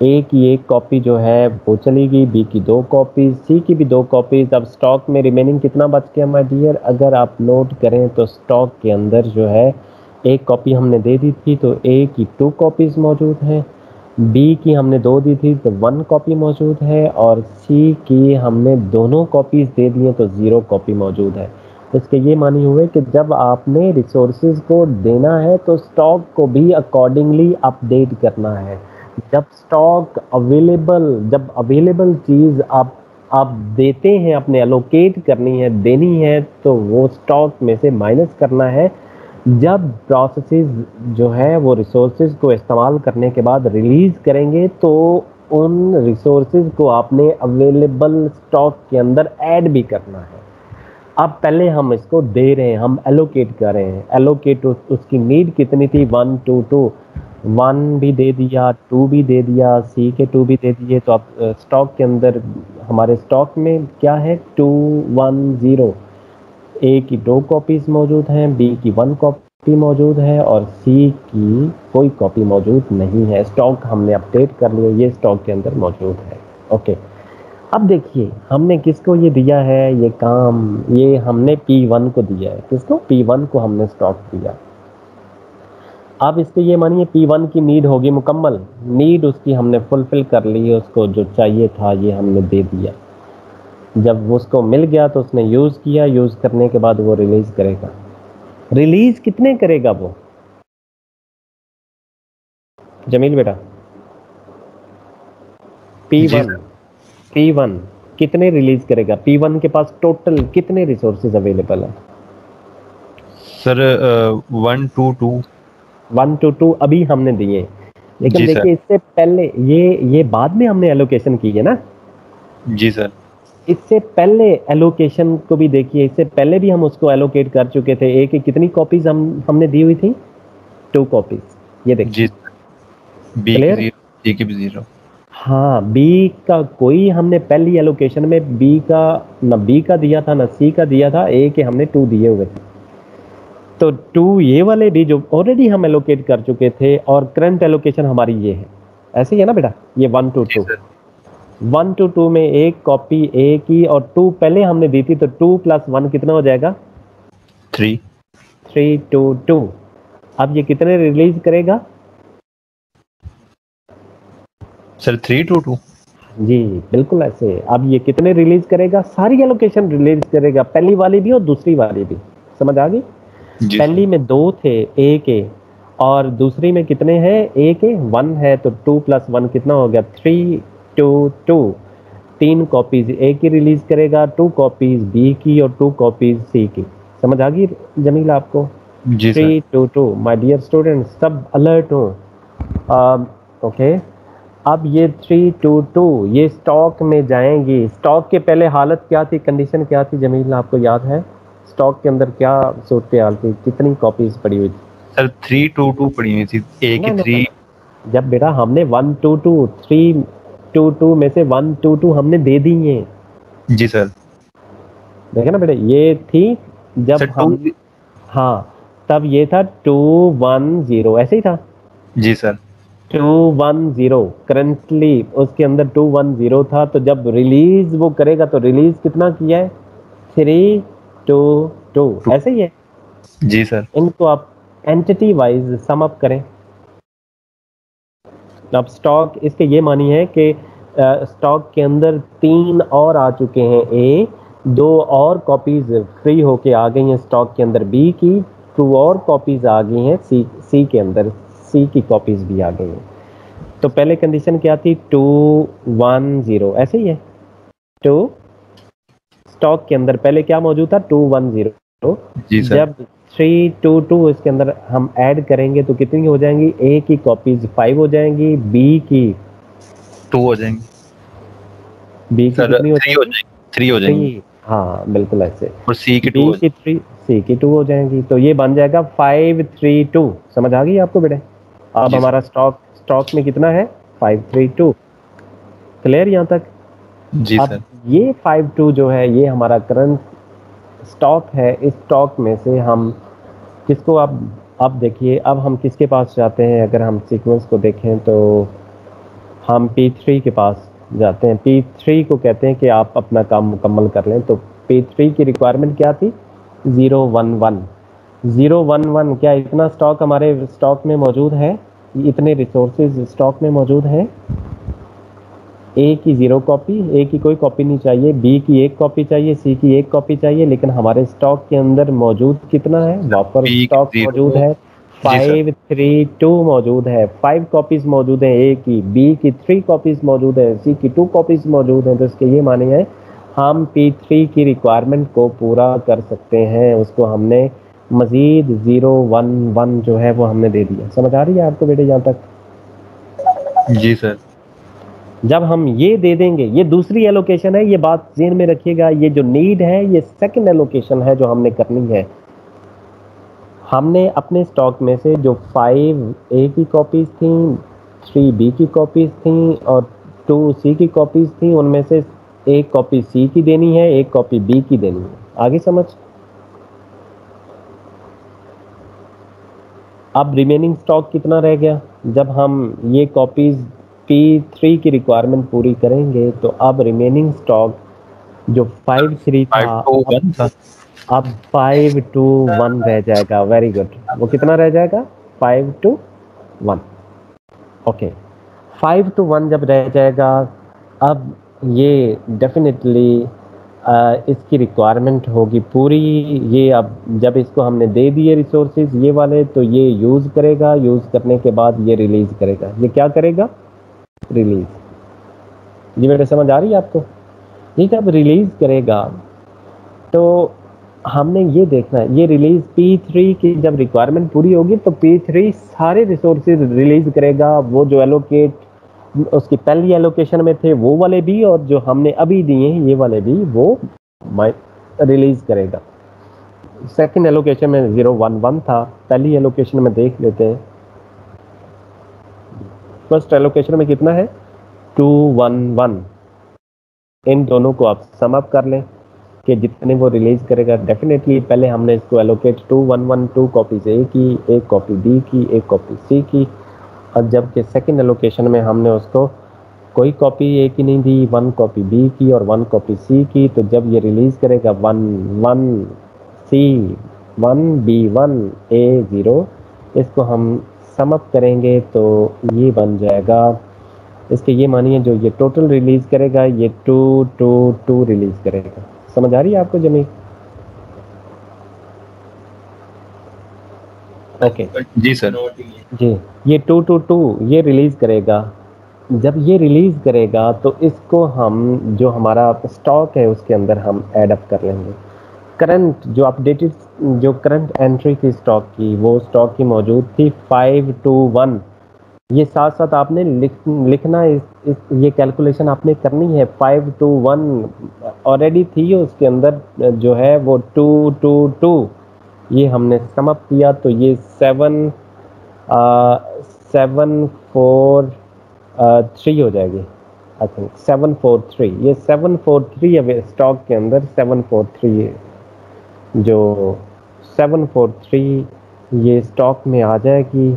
ए की एक कॉपी जो है वो चलेगी, बी की 2 कॉपीज, सी की भी 2 कॉपीज। अब स्टॉक में रिमेनिंग कितना बच गया माय डियर, अगर आप नोट करें तो स्टॉक के अंदर जो है एक कॉपी हमने दे दी थी तो ए की 2 कॉपीज मौजूद हैं, बी की हमने 2 दी थी तो 1 कॉपी मौजूद है, और सी की हमने दोनों कॉपीज दे दी हैं तो 0 कॉपी मौजूद है। इसके ये मानी हुए कि जब आपने रिसोर्सेज को देना है तो स्टॉक को भी अकॉर्डिंगली अपडेट करना है। जब स्टॉक जब अवेलेबल चीज़ आप देते हैं, अपने एलोकेट करनी है, देनी है, तो वो स्टॉक में से माइनस करना है। जब प्रोसेसेस जो है वो रिसोर्सेज को इस्तेमाल करने के बाद रिलीज करेंगे तो उन रिसोर्सेज को आपने अवेलेबल स्टॉक के अंदर ऐड भी करना है। अब पहले हम इसको दे रहे हैं, हम एलोकेट कर रहे हैं। एलोकेट उसकी नीड कितनी थी, 1 2 2। 1 भी दे दिया, 2 भी दे दिया, सी के 2 भी दे दिए। तो अब स्टॉक के अंदर हमारे स्टॉक में क्या है, 2 1 0। ए की 2 कॉपीज मौजूद हैं, बी की 1 कॉपी मौजूद है, और सी की कोई कॉपी मौजूद नहीं है। स्टॉक हमने अपडेट कर लिया, ये स्टॉक के अंदर मौजूद है। ओके, अब देखिए हमने किसको ये दिया है, ये काम ये हमने P1 को दिया है। किसको, P1 को हमने स्टॉक दिया। अब इसके ये मानिए P1 की नीड होगी मुकम्मल, नीड उसकी हमने फुलफिल कर ली है, उसको जो चाहिए था ये हमने दे दिया। जब वो उसको मिल गया तो उसने यूज़ किया, यूज़ करने के बाद वो रिलीज़ करेगा। रिलीज़ कितने करेगा वो, जमील बेटा? P1 कितने रिलीज करेगा? P1 के पास टोटल कितने रिसोर्सेज अवेलेबल है सर? 1 2 2। 1 to 2 अभी हमने दिए, लेकिन देखिए इससे पहले ये बाद में हमने एलोकेशन की है ना। जी सर। इससे पहले एलोकेशन को भी देखिए, इससे पहले भी हम उसको एलोकेट कर चुके थे। ए की कितनी कॉपीज हमने दी हुई थी, 2 कॉपीज। ये देखिए, बी क्लियर? सी की भी 0। हाँ, बी का कोई हमने पहली एलोकेशन में बी का दिया था, ना सी का दिया था, ए के हमने 2 दिए हुए थे। तो 2 ये वाले भी जो ऑलरेडी हम एलोकेट कर चुके थे, और करंट एलोकेशन हमारी ये है, ऐसे ही है ना बेटा, ये 1 to 2। 1 to 2 में एक कॉपी ए की और 2 पहले हमने दी थी, तो 2 + 1 कितना हो जाएगा, 3 3 2 2। अब ये कितने रिलीज करेगा सर? 3 2 2। जी बिल्कुल ऐसे। अब ये कितने रिलीज करेगा, सारी एलोकेशन रिलीज करेगा, पहली वाली भी और दूसरी वाली भी। समझ आ गई? पहली में 2 थे ए के, और दूसरी में कितने हैं, ए के 1 है, तो 2 + 1 कितना हो गया, 3 2 2। 3 कॉपीज ए की रिलीज करेगा, 2 कॉपीज बी की, और 2 कॉपीज सी की। समझ आ गई जमील आपको? जी 3 2 2। माय डियर स्टूडेंट्स, सब अलर्ट हो। ओके, अब ये 3 2 2 ये स्टॉक में जाएंगी। स्टॉक के पहले हालत क्या थी, कंडीशन क्या थी जमील, आपको याद है? स्टॉक के अंदर क्या सूरत हाल थी, कितनी कॉपीज पड़ी हुई थी? सर 3 2 2 पड़ी हुई थी, ए की 3। जब बेटा हमने 1 2 2 3 2 2 में से 1 2 2 हमने दे दी है। जी सर। देखे ना बेटा, ये थी जब हम, हाँ, तब ये था 2 1 0, ऐसे ही था। जी सर। 2 1 0 करंटली उसके अंदर 2 1 0 था। तो जब रिलीज वो करेगा तो रिलीज कितना किया है, 3 2 2, ऐसे ही है। जी सर। इनको आप एंटिटी वाइज सम अप करें। अब स्टॉक इसके ये मानी है कि स्टॉक के अंदर 3 और आ चुके हैं ए, 2 और कॉपीज फ्री होके आ गई हैं स्टॉक के अंदर बी की, 2 और कॉपीज आ गई हैं सी के अंदर, सी की कॉपीज भी आ गई हैं। तो पहले कंडीशन क्या थी, 2 1 0, ऐसे ही है। 2 स्टॉक के अंदर पहले क्या मौजूद था, 2 1 0। जब 3 2 2 इसके अंदर हम ऐड करेंगे तो कितनी हो जाएंगी, ए की कॉपीज 5 हो जाएंगी, बी की 2 हो जाएंगी, बी की कितनी हो जाएंगी, 3 हो जाएंगी। हाँ बिल्कुल ऐसे। और सी की 2 बी की 3 सी की 2 हो जाएंगी, तो ये बन जाएगा 532। समझ आ गई आपको बेटे? अब जी सर। हमारा स्टॉक में कितना है? 532। क्लियर यहाँ तक? जी अब सर। ये 52 जो है ये हमारा करंट स्टॉक है। इस स्टॉक में से हम किसको, अब देखिए, अब हम किसके पास जाते हैं? अगर हम सीक्वेंस को देखें तो हम P3 के पास जाते हैं। P3 को कहते हैं कि आप अपना काम मुकम्मल कर लें। तो P3 की रिक्वायरमेंट क्या थी? 011। 011 क्या इतना स्टॉक हमारे स्टॉक में मौजूद है? इतने रिसोर्सेज स्टॉक में मौजूद हैं? ए की 0 कॉपी, ए की कोई कॉपी नहीं चाहिए, बी की 1 कॉपी चाहिए, सी की 1 कॉपी चाहिए, लेकिन हमारे स्टॉक के अंदर मौजूद कितना है? वापर पी स्टॉक मौजूद 0। है जी सर। 532 मौजूद है। 5 कॉपीज मौजूद है ए की, बी की 3 कॉपीज मौजूद है, सी की 2 कॉपीज मौजूद है। तो इसके ये माने हैं हम P3 की रिक्वायरमेंट को पूरा कर सकते हैं। उसको हमने मजीद 011 जो है वो हमने दे दिया। समझ आ रही है आपको बेटे यहाँ तक? जी सर। जब हम ये दे देंगे, ये दूसरी एलोकेशन है, ये बात ज़हन में रखिएगा। ये जो नीड है ये सेकंड एलोकेशन है जो हमने करनी है। हमने अपने स्टॉक में से जो 5 ए की कॉपीज थी, 3 बी की कॉपीज थी और 2 सी की कॉपीज थी, उनमें से एक कॉपी सी की देनी है, एक कॉपी बी की देनी है। आगे समझ? अब रिमेनिंग स्टॉक कितना रह गया? जब हम ये कॉपीज P3 की रिक्वायरमेंट पूरी करेंगे तो अब रिमेनिंग स्टॉक जो 53 था 521 था। अब 521 रह जाएगा। Very good. वो कितना रह जाएगा? 521। ओके, 521 जब रह जाएगा, अब ये डेफिनेटली इसकी रिक्वायरमेंट होगी पूरी। ये अब जब इसको हमने दे दिए रिसोर्सेज ये वाले, तो ये यूज़ करेगा। यूज़ करने के बाद ये रिलीज़ करेगा। ये क्या करेगा? रिलीज़। ये मेरे समझ आ रही है आपको? ये जब रिलीज़ करेगा तो हमने ये देखना है, ये रिलीज P3 की जब रिक्वायरमेंट पूरी होगी तो P3 सारे रिसोर्सेज रिलीज करेगा। वो जो एलोकेट उसकी पहली एलोकेशन में थे वो वाले भी, और जो हमने अभी दिए हैं ये वाले भी, वो रिलीज करेगा। सेकंड एलोकेशन में 011 था, पहली एलोकेशन में देख लेते हैं। फर्स्ट एलोकेशन में कितना है? 211। इन दोनों को आप सम अप कर लें कि जितने वो रिलीज करेगा। डेफिनेटली पहले हमने इसको एलोकेट 2 कॉपीज ए की, एक कॉपी बी की, एक कॉपी सी की, और जबकि सेकंड एलोकेशन में हमने उसको कोई कॉपी ए की नहीं दी, 1 कॉपी बी की और 1 कॉपी सी की। तो जब ये रिलीज करेगा 1 सी 1 बी 1 ए 0, इसको हम सम अप करेंगे तो ये बन जाएगा। इसके ये मानिए जो ये टोटल रिलीज करेगा ये 222 रिलीज करेगा। समझ आ रही है आपको जमी? ओके जी सर। जी, ये 222 ये रिलीज करेगा। जब ये रिलीज करेगा तो इसको हम जो हमारा स्टॉक है उसके अंदर हम ऐड अप कर लेंगे। करंट जो अपडेटेड जो करंट एंट्री थी स्टॉक की, वो स्टॉक की मौजूद थी 521। ये साथ साथ आपने लिखना ये कैलकुलेशन आपने करनी है। 521 ऑलरेडी थी उसके अंदर जो है वो 222, ये हमने सम अप किया तो ये 743 हो जाएगी। आई थिंक 743, ये 743 अब स्टॉक के अंदर 743 है। जो 743 ये स्टॉक में आ जाएगी।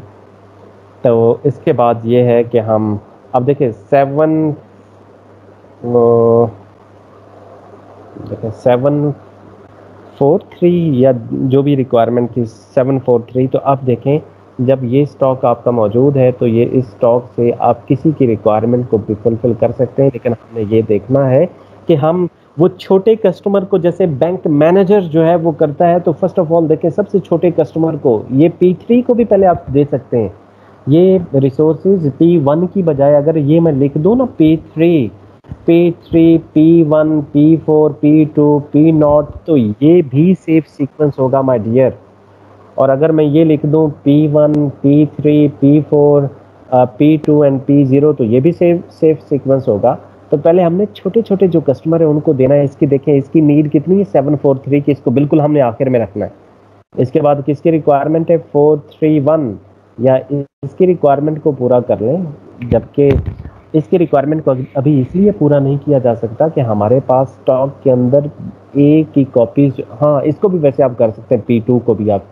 तो इसके बाद ये है कि हम अब देखिए 743 या जो भी रिक्वायरमेंट थी 743। तो आप देखें जब ये स्टॉक आपका मौजूद है तो ये इस स्टॉक से आप किसी की रिक्वायरमेंट को भी फुलफिल कर सकते हैं। लेकिन हमने ये देखना है कि हम वो छोटे कस्टमर को, जैसे बैंक मैनेजर जो है वो करता है, तो फर्स्ट ऑफ ऑल देखें सबसे छोटे कस्टमर को ये P3 को भी पहले आप दे सकते हैं। ये रिसोर्सेज P1 की बजाय अगर ये मैं लिख दूँ ना P3 P1 P4 P2 P0, तो ये भी सेफ सीक्वेंस होगा माय डियर। और अगर मैं ये लिख दूं P1 P3 P4 P2 and P0, तो ये भी सेफ सीक्वेंस होगा। तो पहले हमने छोटे छोटे जो कस्टमर है उनको देना है। इसकी देखें, इसकी नीड कितनी है 743 की, इसको बिल्कुल हमने आखिर में रखना है। इसके बाद किसकी रिक्वायरमेंट है 431, या इसकी रिक्वायरमेंट को पूरा कर लें, जबकि इसकी रिक्वायरमेंट को अभी इसलिए पूरा नहीं किया जा सकता कि हमारे पास स्टॉक के अंदर एक की कॉपीज, हाँ इसको भी वैसे आप कर सकते हैं, P2 को भी आप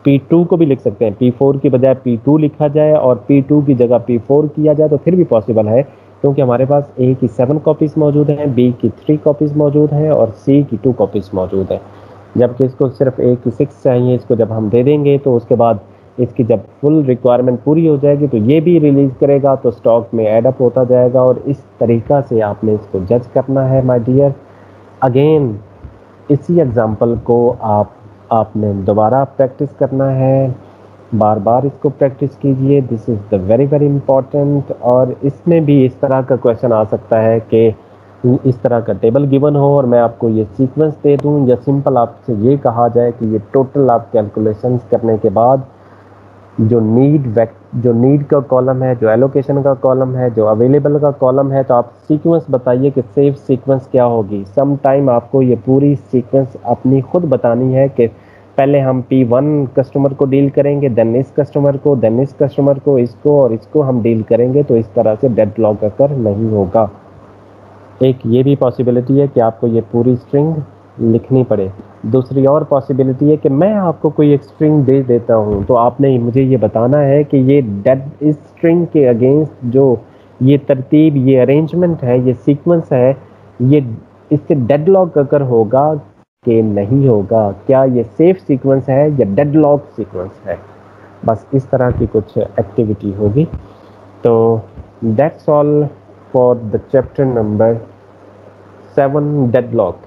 P2 को भी लिख सकते हैं, P4 की बजाय P2 लिखा जाए और P2 की जगह P4 किया जाए तो फिर भी पॉसिबल है, क्योंकि हमारे पास A की 7 कॉपीज मौजूद हैं, B की 3 कॉपीज मौजूद हैं और C की 2 कॉपीज मौजूद हैं। जबकि इसको सिर्फ A की 6 चाहिए, इसको जब हम दे देंगे तो उसके बाद इसकी जब फुल रिक्वायरमेंट पूरी हो जाएगी तो ये भी रिलीज करेगा, तो स्टॉक में ऐड अप होता जाएगा। और इस तरीका से आपने इसको जज करना है माय डियर। अगेन इसी एग्जांपल को आपने दोबारा प्रैक्टिस करना है, बार बार इसको प्रैक्टिस कीजिए, this is the very very important. और इसमें भी इस तरह का क्वेश्चन आ सकता है कि इस तरह का टेबल गिवन हो और मैं आपको ये सीक्वेंस दे दूं, या सिंपल आपसे ये कहा जाए कि ये टोटल आप कैलकुलेशंस करने के बाद जो नीड का कॉलम है, जो एलोकेशन का कॉलम है, जो अवेलेबल का कॉलम है, तो आप सीक्वेंस बताइए कि सेफ सीक्वेंस क्या होगी। सम टाइम आपको ये पूरी सीक्वेंस अपनी खुद बतानी है कि पहले हम P1 कस्टमर को डील करेंगे, देन इस कस्टमर को, देन इस कस्टमर को, इसको और इसको हम डील करेंगे, तो इस तरह से डेडलॉक अकर नहीं होगा। एक ये भी पॉसिबिलिटी है कि आपको ये पूरी स्ट्रिंग लिखनी पड़े। दूसरी और पॉसिबिलिटी है कि मैं आपको कोई एक स्ट्रिंग दे देता हूँ, तो आपने मुझे ये बताना है कि ये इस स्ट्रिंग के अगेंस्ट जो ये तरतीब, ये अरेंजमेंट है, ये सीक्वेंस है, ये इससे डेडलॉक अगर होगा कि नहीं होगा, क्या ये सेफ सीक्वेंस है या डेडलॉक सीक्वेंस है। बस इस तरह की कुछ एक्टिविटी होगी। तो that's all for the chapter number 7, deadlock.